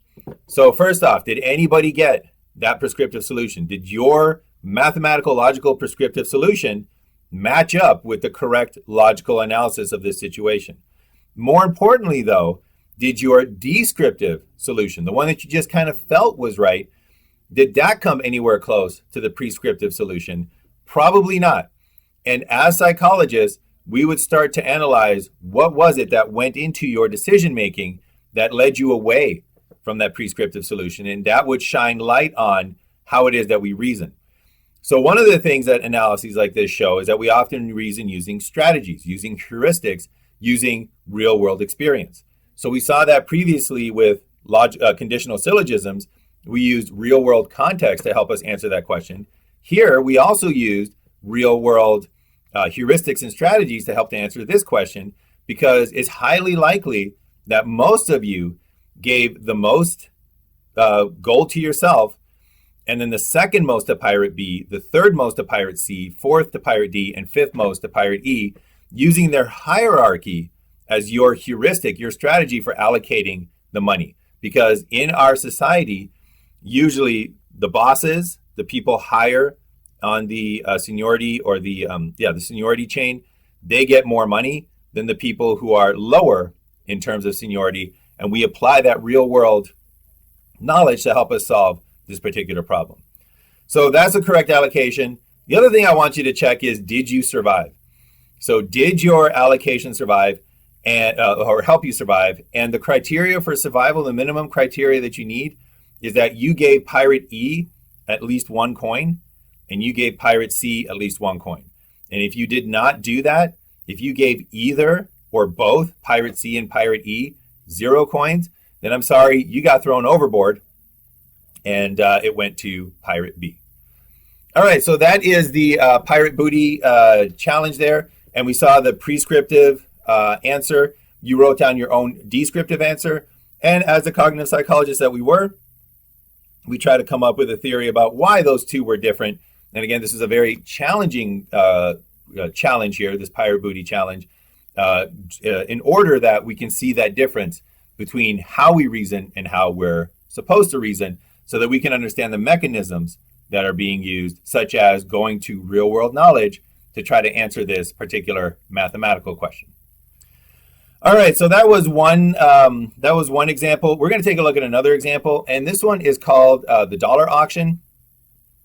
S1: So first off, did anybody get that prescriptive solution? Did your mathematical logical prescriptive solution match up with the correct logical analysis of this situation? More importantly, though, did your descriptive solution, the one that you just kind of felt was right, did that come anywhere close to the prescriptive solution? Probably not. And as psychologists, we would start to analyze what was it that went into your decision making that led you away from that prescriptive solution, and that would shine light on how it is that we reason. So one of the things that analyses like this show is that we often reason using strategies, using heuristics, using real-world experience. So we saw that previously with conditional syllogisms. We used real-world context to help us answer that question. Here, we also used real-world heuristics and strategies to help to answer this question, because it's highly likely that most of you gave the most gold to yourself, and then the second most to Pirate B, the third most to Pirate C, fourth to Pirate D, and fifth most to Pirate E, using their hierarchy as your heuristic, your strategy for allocating the money. Because in our society, usually the bosses, the people higher on the seniority or the seniority chain, they get more money than the people who are lower in terms of seniority. And we apply that real world knowledge to help us solve this particular problem. So that's the correct allocation. The other thing I want you to check is, did you survive? So did your allocation survive and or help you survive? And the criteria for survival, the minimum criteria that you need, is that you gave Pirate E at least 1 coin and you gave Pirate C at least 1 coin. And if you did not do that, if you gave either or both Pirate C and Pirate E 0 coins, then I'm sorry, you got thrown overboard and it went to Pirate B. All right, so that is the Pirate Booty challenge there. And we saw the prescriptive answer. You wrote down your own descriptive answer. And as the cognitive psychologist that we were, we try to come up with a theory about why those two were different. And again, this is a very challenging challenge here, this Pirate Booty challenge, in order that we can see that difference between how we reason and how we're supposed to reason, so that we can understand the mechanisms that are being used, such as going to real-world knowledge to try to answer this particular mathematical question. All right, so that was one example. We're going to take a look at another example, and this one is called the dollar auction.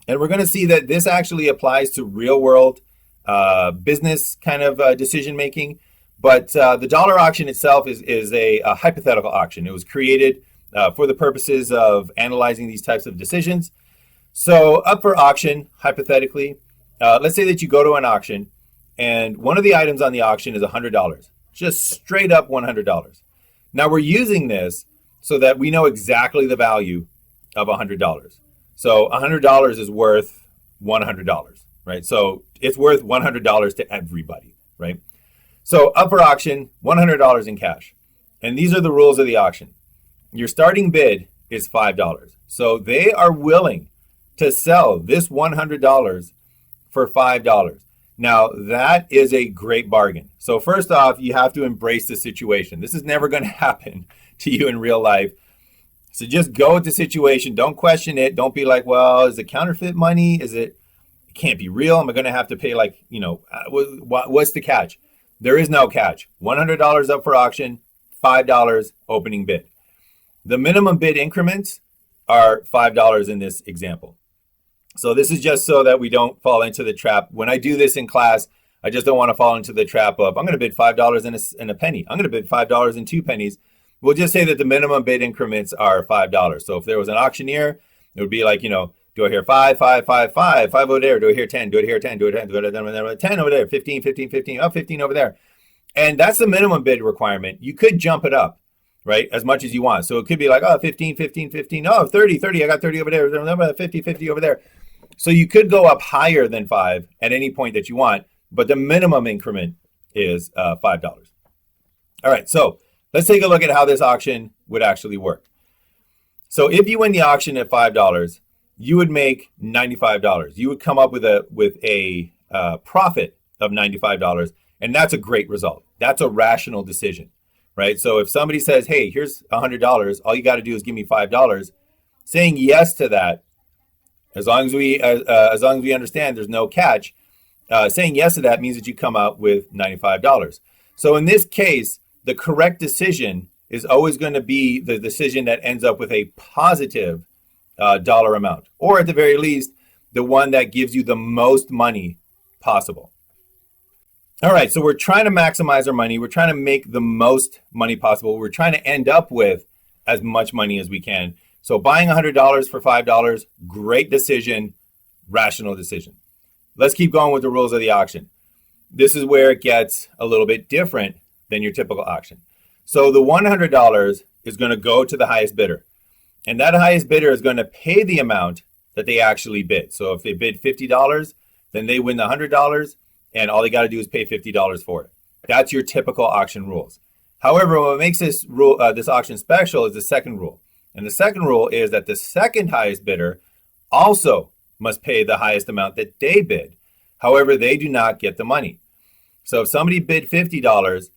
S1: And we're going to see that this actually applies to real-world business kind of decision-making. But the dollar auction itself is a hypothetical auction. It was created for the purposes of analyzing these types of decisions. So up for auction, hypothetically, let's say that you go to an auction and one of the items on the auction is $100, just straight up $100. Now we're using this so that we know exactly the value of $100. So $100 is worth $100. right? So it's worth $100 to everybody, right? So up for auction, $100 in cash. And these are the rules of the auction. Your starting bid is $5. So they are willing to sell this $100 for $5. Now, that is a great bargain. So first off, you have to embrace the situation. This is never going to happen to you in real life. So just go with the situation. Don't question it. Don't be like, well, is it counterfeit money? It can't be real. Am I going to have to pay what's the catch? There is no catch. $100 up for auction, $5 opening bid. The minimum bid increments are $5 in this example. So this is just so that we don't fall into the trap. When I do this in class, I just don't want to fall into the trap of, I'm going to bid $5 and a penny. I'm going to bid $5 and 2 pennies. We'll just say that the minimum bid increments are $5. So if there was an auctioneer, it would be like, do I hear 5, 5, 5, 5, 5 over there? Do I hear 10? Do I hear 10? Do I hear 10? Do I hear 10 over there? 15, 15, 15, oh, 15 over there. And that's the minimum bid requirement. You could jump it up, right, as much as you want. So it could be like, 15, 15, 15, 30, 30. I got 30 over there. 50, 50 over there. So you could go up higher than 5 at any point that you want, but the minimum increment is $5. All right, so let's take a look at how this auction would actually work. So if you win the auction at $5, you would make $95. You would come up with a profit of $95, and that's a great result. That's a rational decision, right? So if somebody says, hey, here's $100, all you got to do is give me $5, saying yes to that, as long as we understand there's no catch, saying yes to that means that you come out with $95. So in this case, the correct decision is always going to be the decision that ends up with a positive dollar amount, or at the very least, the one that gives you the most money possible. All right, so we're trying to maximize our money. We're trying to make the most money possible. We're trying to end up with as much money as we can. So buying $100 for $5, great decision, rational decision. Let's keep going with the rules of the auction. This is where it gets a little bit different than your typical auction. So the $100 is going to go to the highest bidder. And that highest bidder is going to pay the amount that they actually bid. So if they bid $50, then they win the $100, and all they got to do is pay $50 for it. That's your typical auction rules. However, what makes this auction special is the second rule. And the second rule is that the second highest bidder also must pay the highest amount that they bid. However, they do not get the money. So if somebody bid $50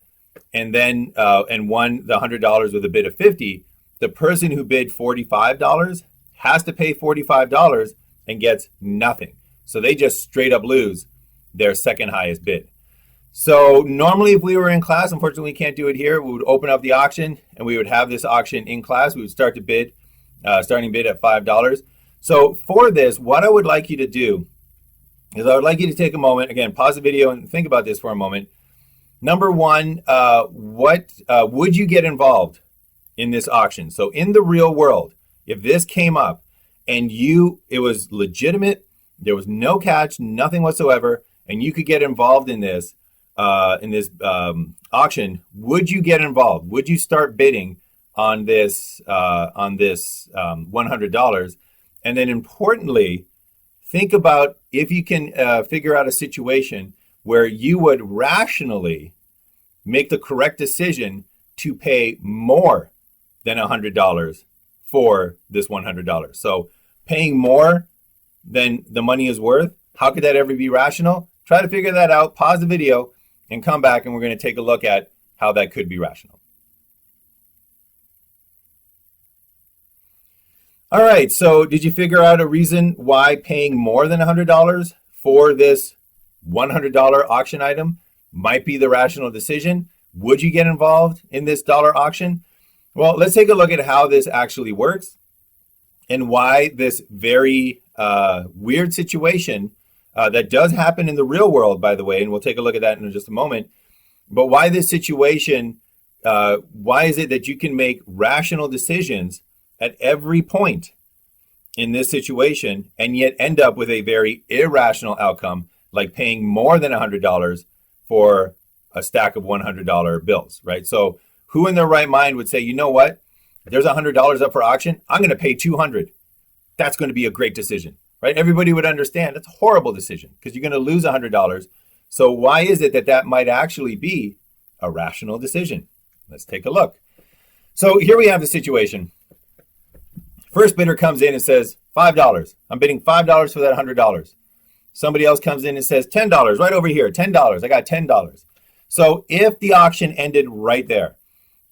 S1: and then won the $100 with a bid of $50, the person who bid $45 has to pay $45 and gets nothing. So they just straight up lose their second highest bid. So normally if we were in class, unfortunately we can't do it here, we would open up the auction and we would have this auction in class. We would start to bid, starting bid at $5. So for this, what I would like you to do is I would like you to take a moment, again, pause the video and think about this for a moment. Number one, what would you get involved in this auction? So in the real world, if this came up and it was legitimate, there was no catch, nothing whatsoever, and you could get involved in this auction, would you get involved? Would you start bidding on this $100? And then importantly, think about if you can figure out a situation where you would rationally make the correct decision to pay more than $100 for this $100. So paying more than the money is worth, how could that ever be rational? Try to figure that out, pause the video, and come back, and we're going to take a look at how that could be rational. All right, so did you figure out a reason why paying more than $100 for this $100 auction item might be the rational decision? Would you get involved in this dollar auction? Well, let's take a look at how this actually works and why this very weird situation that does happen in the real world, by the way, and we'll take a look at that in just a moment. But why this situation, why is it that you can make rational decisions at every point in this situation and yet end up with a very irrational outcome, like paying more than $100 for a stack of $100 bills, right? So who in their right mind would say, you know what, if there's $100 up for auction, I'm going to pay $200. That's going to be a great decision. right? Everybody would understand that's a horrible decision because you're going to lose $100. So why is it that that might actually be a rational decision? Let's take a look. So here we have the situation. First bidder comes in and says, $5. I'm bidding $5 for that $100. Somebody else comes in and says, $10, right over here, $10. I got $10. So if the auction ended right there,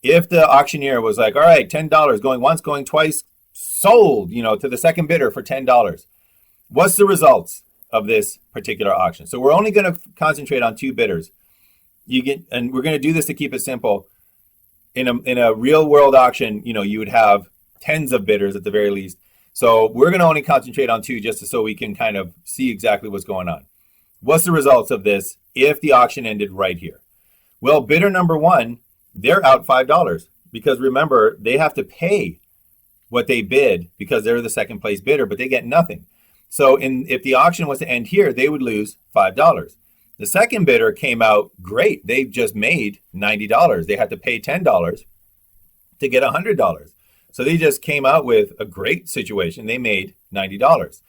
S1: if the auctioneer was like, all right, $10, going once, going twice, sold, to the second bidder for $10, what's the results of this particular auction? So we're only going to concentrate on two bidders. And we're going to do this to keep it simple. In a real world auction, you would have tens of bidders at the very least. So we're going to only concentrate on two just so we can kind of see exactly what's going on. What's the results of this if the auction ended right here? Well, bidder number one, they're out $5 because remember, they have to pay what they bid because they're the second place bidder, but they get nothing. So if the auction was to end here, they would lose $5. The second bidder came out great. They just made $90. They had to pay $10 to get $100. So they just came out with a great situation. They made $90.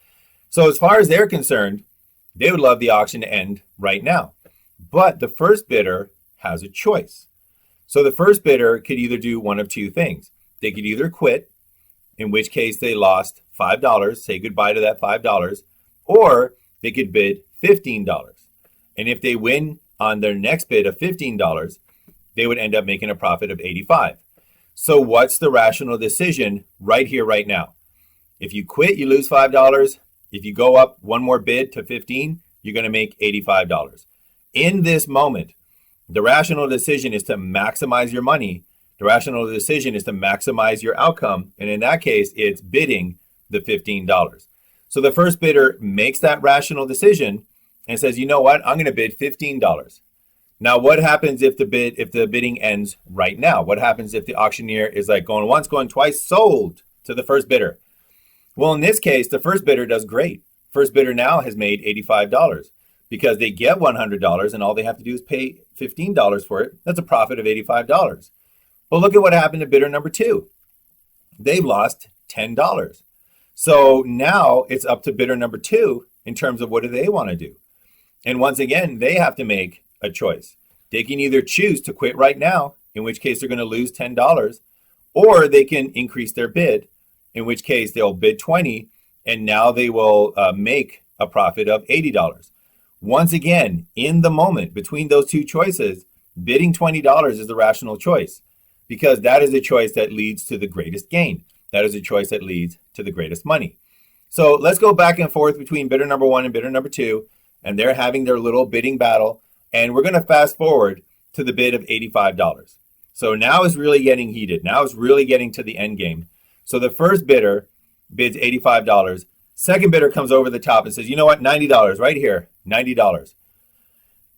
S1: So as far as they're concerned, they would love the auction to end right now. But the first bidder has a choice. So the first bidder could either do one of two things. They could either quit, in which case they lost $5, say goodbye to that $5, or they could bid $15. And if they win on their next bid of $15, they would end up making a profit of $85. So what's the rational decision right here, right now? If you quit, you lose $5. If you go up one more bid to $15, you're going to make $85. In this moment, the rational decision is to maximize your money. The rational decision is to maximize your outcome. And in that case, it's bidding the $15. So the first bidder makes that rational decision and says, you know what, I'm going to bid $15. Now, what happens if the bidding ends right now? What happens if the auctioneer is like going once, going twice, sold to the first bidder? Well, in this case, the first bidder does great. First bidder now has made $85 because they get $100 and all they have to do is pay $15 for it. That's a profit of $85. Well, look at what happened to bidder number two. They've lost $10. So now it's up to bidder number two in terms of what do they want to do. And once again, they have to make a choice. They can either choose to quit right now, in which case they're going to lose $10, or they can increase their bid, in which case they'll bid $20, and now they will make a profit of $80. Once again, in the moment between those two choices, bidding $20 is the rational choice because that is a choice that leads to the greatest gain. That is a choice that leads to the greatest money. So let's go back and forth between bidder number one and bidder number two, and they're having their little bidding battle. And we're going to fast forward to the bid of $85. So now it's really getting heated. Now it's really getting to the end game. So the first bidder bids $85. Second bidder comes over the top and says, you know what, $90 right here, $90.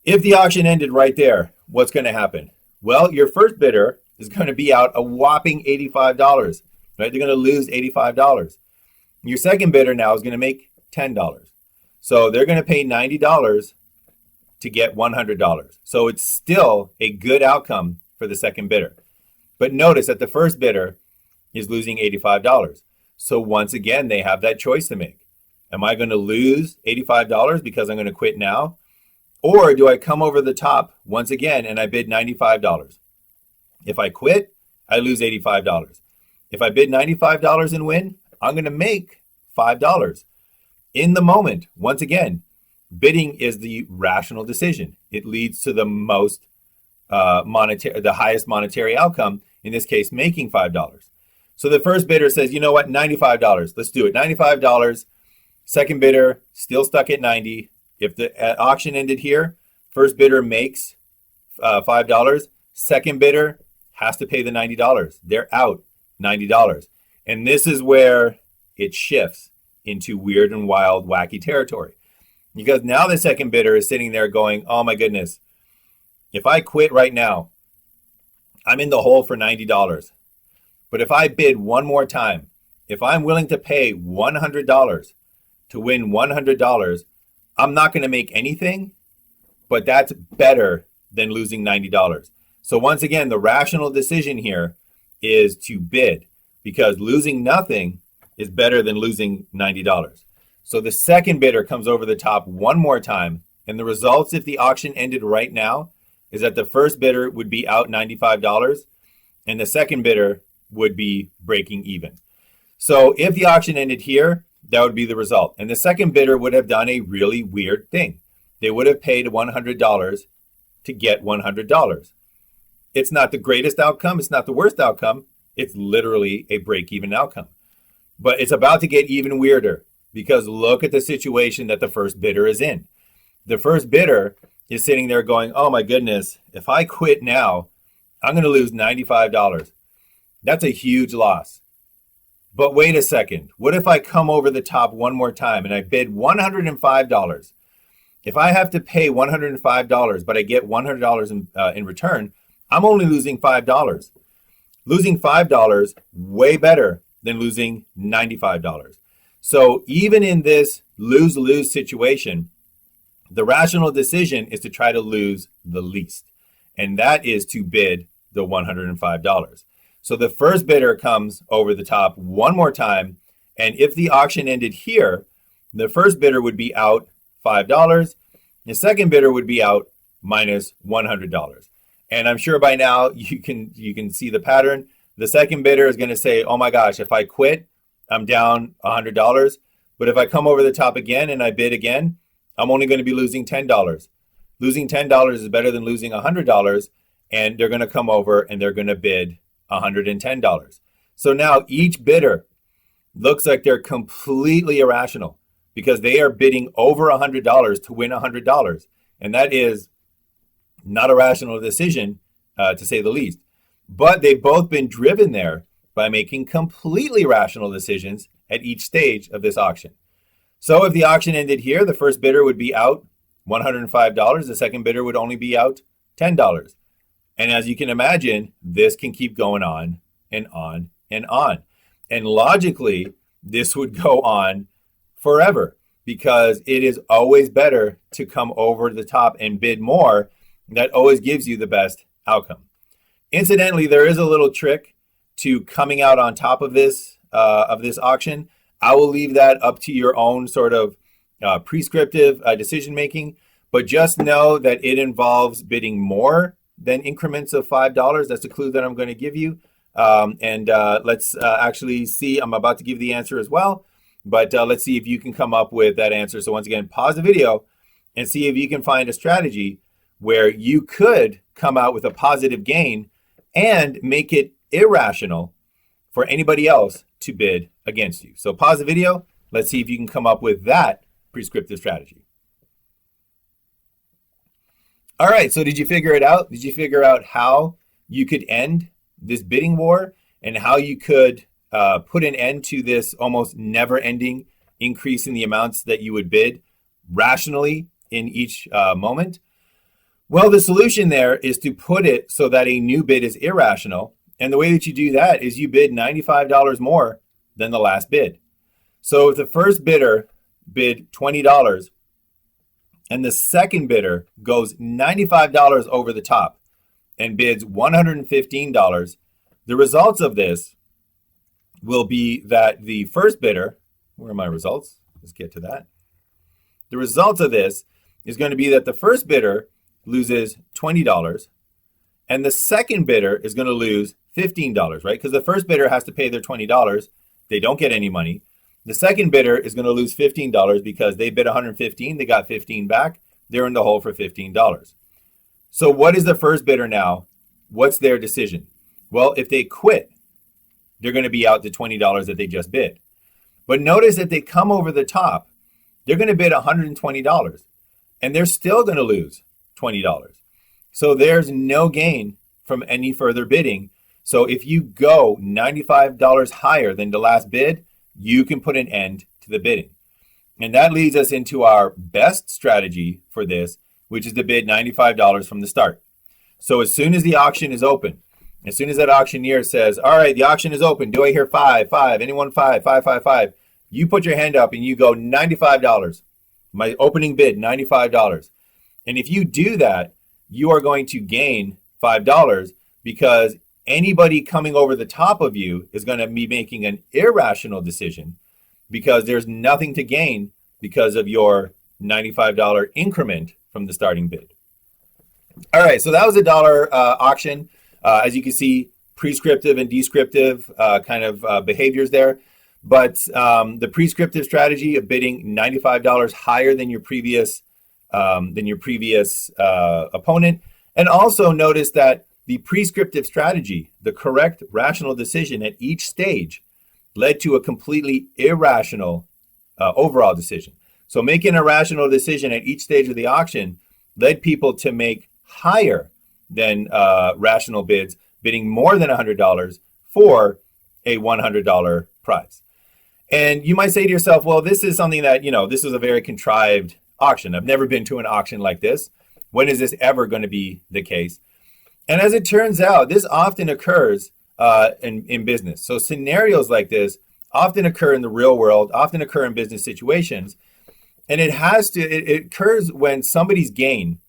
S1: If the auction ended right there, what's going to happen? Well, your first bidder is going to be out a whopping $85, right? They're going to lose $85. Your second bidder now is going to make $10. So they're going to pay $90 to get $100. So it's still a good outcome for the second bidder. But notice that the first bidder is losing $85. So once again, they have that choice to make. Am I going to lose $85 because I'm going to quit now? Or do I come over the top once again and I bid $95? If I quit, I lose $85. If I bid $95 and win, I'm going to make $5. In the moment, once again, bidding is the rational decision. It leads to the most the highest monetary outcome, in this case, making $5. So the first bidder says, you know what, $95. Let's do it. $95. Second bidder still stuck at $90. If the auction ended here, first bidder makes $5. Second bidder has to pay the $90. They're out $90. And this is where it shifts into weird and wild, wacky territory. Because now the second bidder is sitting there going, oh my goodness, if I quit right now, I'm in the hole for $90. But if I bid one more time, if I'm willing to pay $100 to win $100, I'm not going to make anything, but that's better than losing $90. So once again, the rational decision here is to bid because losing nothing is better than losing $90. So the second bidder comes over the top one more time, and the results if the auction ended right now is that the first bidder would be out $95 and the second bidder would be breaking even. So if the auction ended here, that would be the result. And the second bidder would have done a really weird thing. They would have paid $100 to get $100. It's not the greatest outcome. It's not the worst outcome. It's literally a break-even outcome. But it's about to get even weirder because look at the situation that the first bidder is in. The first bidder is sitting there going, oh my goodness, if I quit now, I'm going to lose $95. That's a huge loss. But wait a second. What if I come over the top one more time and I bid $105? If I have to pay $105, but I get $100 in return, I'm only losing $5. Losing $5, way better than losing $95. So even in this lose-lose situation, the rational decision is to try to lose the least. And that is to bid the $105. So the first bidder comes over the top one more time. And if the auction ended here, the first bidder would be out $5. The second bidder would be out minus $100. And I'm sure by now you can see the pattern. The second bidder is going to say, oh my gosh, if I quit, I'm down $100. But if I come over the top again and I bid again, I'm only going to be losing $10. Losing $10 is better than losing $100. And they're going to come over and they're going to bid $110. So now each bidder looks like they're completely irrational because they are bidding over $100 to win $100. And that is not a rational decision, to say the least. But they've both been driven there by making completely rational decisions at each stage of this auction. So if the auction ended here, the first bidder would be out $105. The second bidder would only be out $10. And as you can imagine, this can keep going on and on and on. And logically, this would go on forever because it is always better to come over the top and bid more. That always gives you the best outcome. Incidentally, there is a little trick to coming out on top of this auction. I will leave that up to your own sort of prescriptive decision making, but just know that it involves bidding more than increments of $5. That's a clue that I'm going to give you. Let's actually see. I'm about to give the answer as well, but let's see if you can come up with that answer. So once again, pause the video and see if you can find a strategy where you could come out with a positive gain and make it irrational for anybody else to bid against you. So pause the video. Let's see if you can come up with that prescriptive strategy. All right, so did you figure it out? Did you figure out how you could end this bidding war and how you could put an end to this almost never-ending increase in the amounts that you would bid rationally in each moment? Well, the solution there is to put it so that a new bid is irrational. And the way that you do that is you bid $95 more than the last bid. So if the first bidder bid $20 and the second bidder goes $95 over the top and bids $115, the results of this will be that the first bidder, where are my results? Let's get to that. The results of this is going to be that the first bidder loses $20 and the second bidder is going to lose $15, right? Because the first bidder has to pay their $20. They don't get any money. The second bidder is going to lose $15 because they bid $115, they got $15 back. They're in the hole for $15. So what is the first bidder now? What's their decision? Well, if they quit, they're going to be out the $20 that they just bid. But notice that they come over the top, they're going to bid $120 and they're still going to lose $20. So there's no gain from any further bidding. So if you go $95 higher than the last bid, you can put an end to the bidding. And that leads us into our best strategy for this, which is to bid $95 from the start. So as soon as the auction is open, as soon as that auctioneer says, all right, the auction is open. Do I hear five? Anyone five? Five. You put your hand up and you go $95. My opening bid, $95. And if you do that, you are going to gain $5 because anybody coming over the top of you is going to be making an irrational decision because there's nothing to gain because of your $95 increment from the starting bid. All right, so that was a dollar auction. As you can see, prescriptive and descriptive kind of behaviors there. But the prescriptive strategy of bidding $95 higher than your previous opponent. And also notice that the prescriptive strategy, the correct rational decision at each stage, led to a completely irrational overall decision. So making a rational decision at each stage of the auction led people to make higher than rational bids, bidding more than $100 for a $100 prize. And you might say to yourself, well, this is something that, this is a very contrived auction. I've never been to an auction like this. When is this ever going to be the case? And as it turns out, this often occurs in business. So scenarios like this often occur in the real world, often occur in business situations. And it occurs when somebody's gain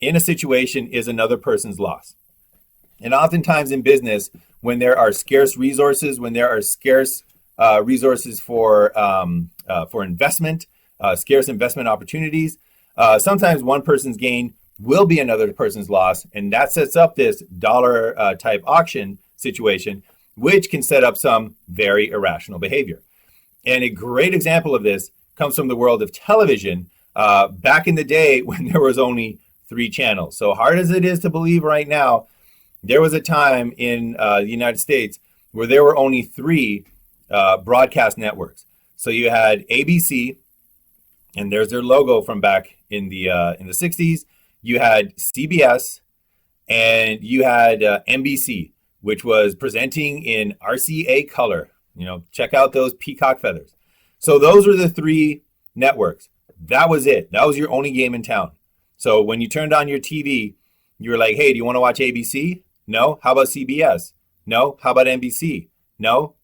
S1: in a situation is another person's loss. And oftentimes in business, when there are scarce resources, when there are scarce resources for investment, scarce investment opportunities, sometimes one person's gain will be another person's loss, and that sets up this dollar type auction situation, which can set up some very irrational behavior. And a great example of this comes from the world of television back in the day when there was only 3 channels. So hard as it is to believe right now, there was a time in the United States where there were only 3 broadcast networks. So you had ABC, and there's their logo from back in the 60s. You had CBS, and you had NBC, which was presenting in RCA color. Check out those peacock feathers. So those were the 3 networks. That was it. That was your only game in town. So when you turned on your TV, you were like, hey, do you want to watch ABC? No. How about CBS? No. How about NBC? No.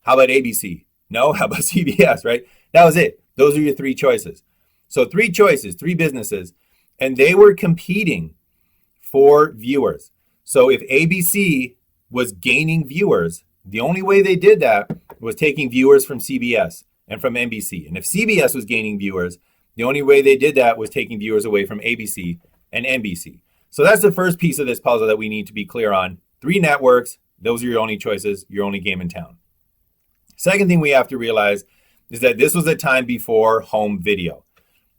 S1: How about ABC? No. How about CBS, right? That was it. Those are your 3 choices. So 3 choices, 3 businesses, and they were competing for viewers. So if ABC was gaining viewers, the only way they did that was taking viewers from CBS and from NBC. And if CBS was gaining viewers, the only way they did that was taking viewers away from ABC and NBC. So that's the first piece of this puzzle that we need to be clear on. 3 networks, those are your only choices, your only game in town. Second thing we have to realize is that this was a time before home video.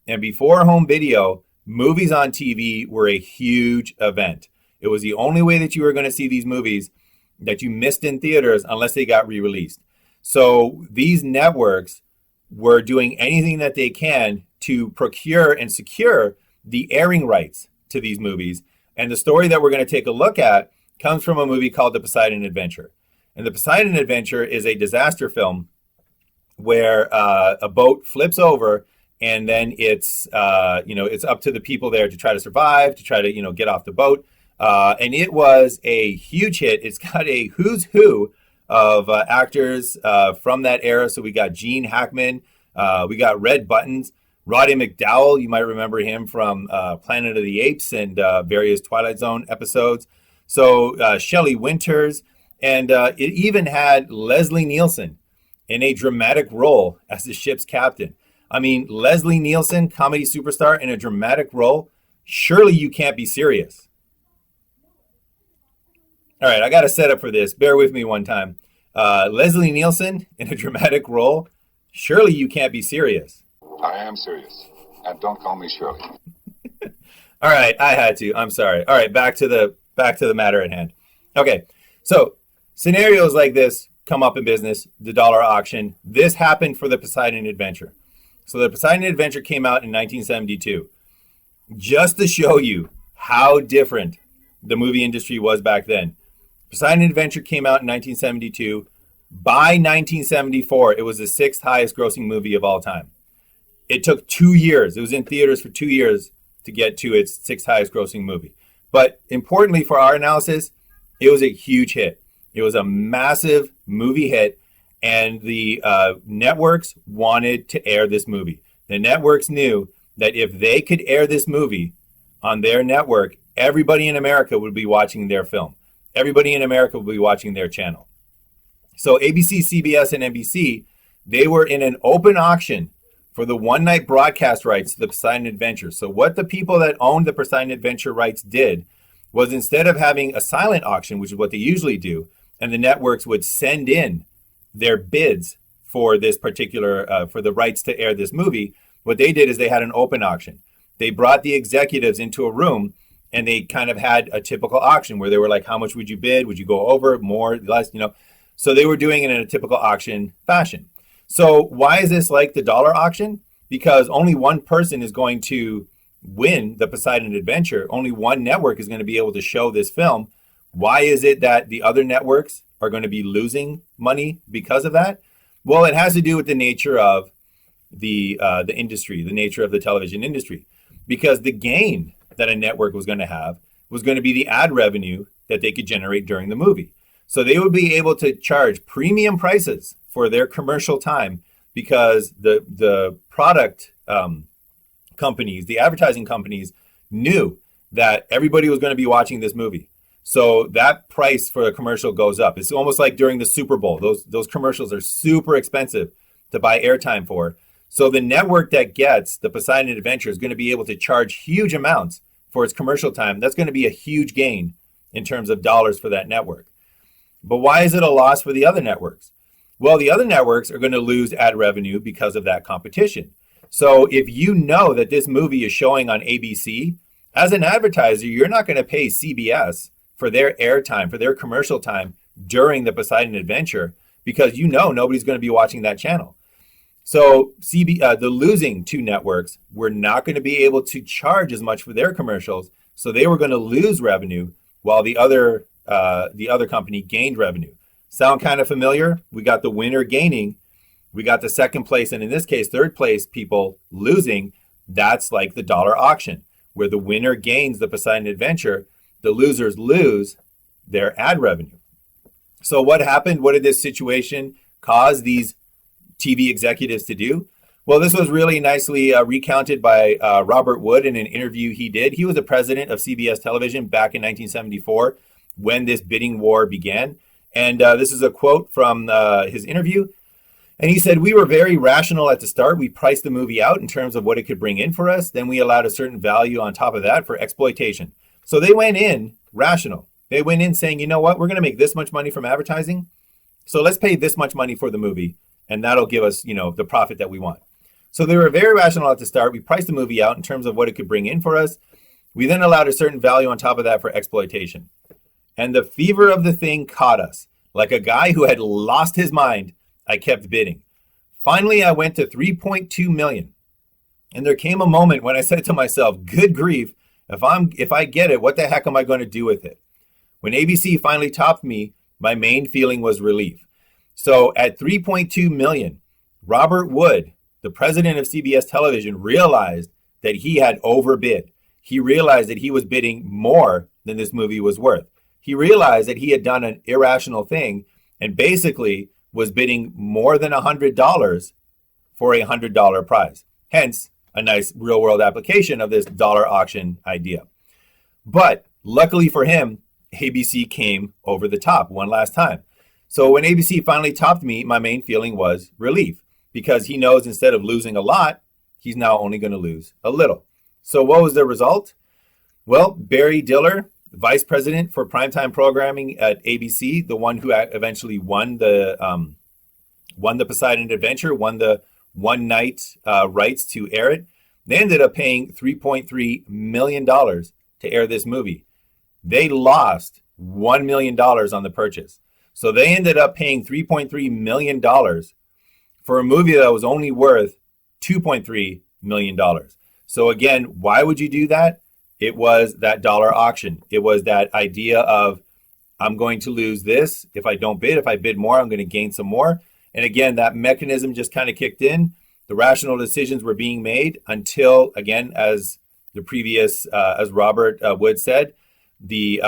S1: And before home video, movies on TV were a huge event. It was the only way that you were going to see these movies that you missed in theaters unless they got re-released. So these networks were doing anything that they can to procure and secure the airing rights to these movies. And the story that we're going to take a look at comes from a movie called The Poseidon Adventure. And The Poseidon Adventure is a disaster film where a boat flips over, and then it's up to the people there to try to survive, to try to get off the boat. And it was a huge hit. It's got a who's who of actors from that era. So we got Gene Hackman, we got Red Buttons, Roddy McDowall. You might remember him from Planet of the Apes and various Twilight Zone episodes. So Shelley Winters, and it even had Leslie Nielsen in a dramatic role as the ship's captain. I mean, Leslie Nielsen, comedy superstar, in a dramatic role. Surely you can't be serious. All right, I got a setup for this. Bear with me one time. Leslie Nielsen in a dramatic role. Surely you can't be serious.
S2: I am serious. And don't call me Shirley.
S1: All right, I had to. I'm sorry. All right, back to the matter at hand. Okay, so scenarios like this come up in business, the dollar auction. This happened for the Poseidon Adventure. So the Poseidon Adventure came out in 1972. Just to show you how different the movie industry was back then. Poseidon Adventure came out in 1972. By 1974, it was the 6th highest grossing movie of all time. It took 2 years. It was in theaters for 2 years to get to its 6th highest grossing movie. But importantly for our analysis, it was a huge hit. It was a massive movie hit, and the networks wanted to air this movie. The networks knew that if they could air this movie on their network, everybody in America would be watching their film. Everybody in America would be watching their channel. So ABC, CBS, and NBC, They were in an open auction for the one-night broadcast rights to the Poseidon Adventure. So what the people that owned the Poseidon Adventure rights did was, instead of having a silent auction, which is what they usually do, and the networks would send in their bids for this particular, for the rights to air this movie, what they did is they had an open auction. They brought the executives into a room and they kind of had a typical auction where they were like, how much would you bid? Would you go over, more, less, So they were doing it in a typical auction fashion. So why is this like the dollar auction? Because only one person is going to win the Poseidon Adventure. Only one network is going to be able to show this film. Why is it that the other networks are going to be losing money because of that? Well, it has to do with the nature of the industry, the nature of the television industry. Because the gain that a network was going to have was going to be the ad revenue that they could generate during the movie. So they would be able to charge premium prices for their commercial time, because the product companies, the advertising companies, knew that everybody was going to be watching this movie. So that price for a commercial goes up. It's almost like during the Super Bowl. Those commercials are super expensive to buy airtime for. So the network that gets the Poseidon Adventure is going to be able to charge huge amounts for its commercial time. That's going to be a huge gain in terms of dollars for that network. But why is it a loss for the other networks? Well, the other networks are going to lose ad revenue because of that competition. So if you know that this movie is showing on ABC, as an advertiser, you're not going to pay CBS for their airtime, for their commercial time during the Poseidon Adventure, because you know nobody's going to be watching that channel. So the losing two networks were not going to be able to charge as much for their commercials, so they were going to lose revenue while the other company gained revenue. Sound kind of familiar? We got the winner gaining, we got the second place, and in this case, third place people losing. That's like the dollar auction, where the winner gains the Poseidon Adventure, the losers lose their ad revenue. So what happened? What did this situation cause these TV executives to do? Well, this was really nicely recounted by Robert Wood in an interview he did. He was the president of CBS Television back in 1974 when this bidding war began. And this is a quote from his interview. And he said, "We were very rational at the start. We priced the movie out in terms of what it could bring in for us. Then we allowed a certain value on top of that for exploitation." So they went in rational. They went in saying, you know what, we're going to make this much money from advertising. So let's pay this much money for the movie, and that'll give us, the profit that we want. So they were very rational at the start. We priced the movie out in terms of what it could bring in for us. We then allowed a certain value on top of that for exploitation. And the fever of the thing caught us. Like a guy who had lost his mind, I kept bidding. Finally, I went to 3.2 million. And there came a moment when I said to myself, good grief, if I get it, what the heck am I going to do with it? When ABC finally topped me, my main feeling was relief. So at 3.2 million, Robert Wood, the president of CBS Television, realized that he had overbid. He realized that he was bidding more than this movie was worth. He realized that he had done an irrational thing and basically was bidding more than $100 for a $100 prize. Hence, a nice real-world application of this dollar auction idea. But luckily for him, ABC came over the top one last time. So when ABC finally topped me, my main feeling was relief, because he knows instead of losing a lot, he's now only going to lose a little. So what was the result? Well, Barry Diller, vice president for primetime programming at ABC, the one who eventually won the Poseidon Adventure, won the one-night rights to air it. They ended up paying $3.3 million to air this movie. They lost $1 million on the purchase. So they ended up paying $3.3 million for a movie that was only worth $2.3 million. So again, why would you do that? It was that dollar auction. It was that idea of, I'm going to lose this if I don't bid. If I bid more, I'm going to gain some more. And again, that mechanism just kind of kicked in. The rational decisions were being made until, again, as the previous, as Robert Wood said, the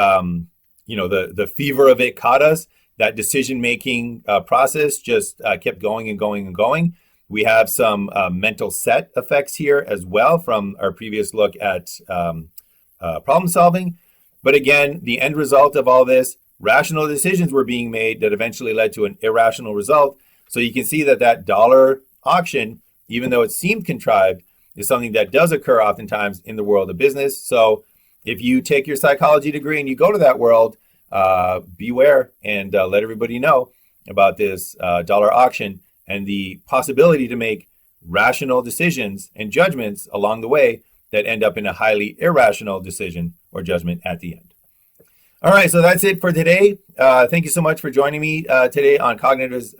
S1: fever of it caught us. That decision-making process just kept going and going and going. We have some mental set effects here as well from our previous look at problem solving. But again, the end result of all this, rational decisions were being made that eventually led to an irrational result. So you can see that dollar auction, even though it seemed contrived, is something that does occur oftentimes in the world of business. So if you take your psychology degree and you go to that world, beware and let everybody know about this dollar auction and the possibility to make rational decisions and judgments along the way that end up in a highly irrational decision or judgment at the end. All right, so that's it for today. Thank you so much for joining me today on cognitive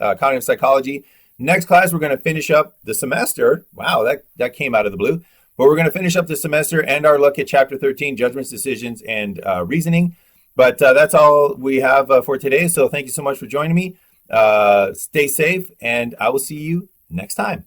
S1: psychology. Next class, we're going to finish up the semester. Wow, that came out of the blue. But we're going to finish up the semester and our look at Chapter 13, Judgments, Decisions, and Reasoning. But that's all we have for today. So thank you so much for joining me. Stay safe, and I will see you next time.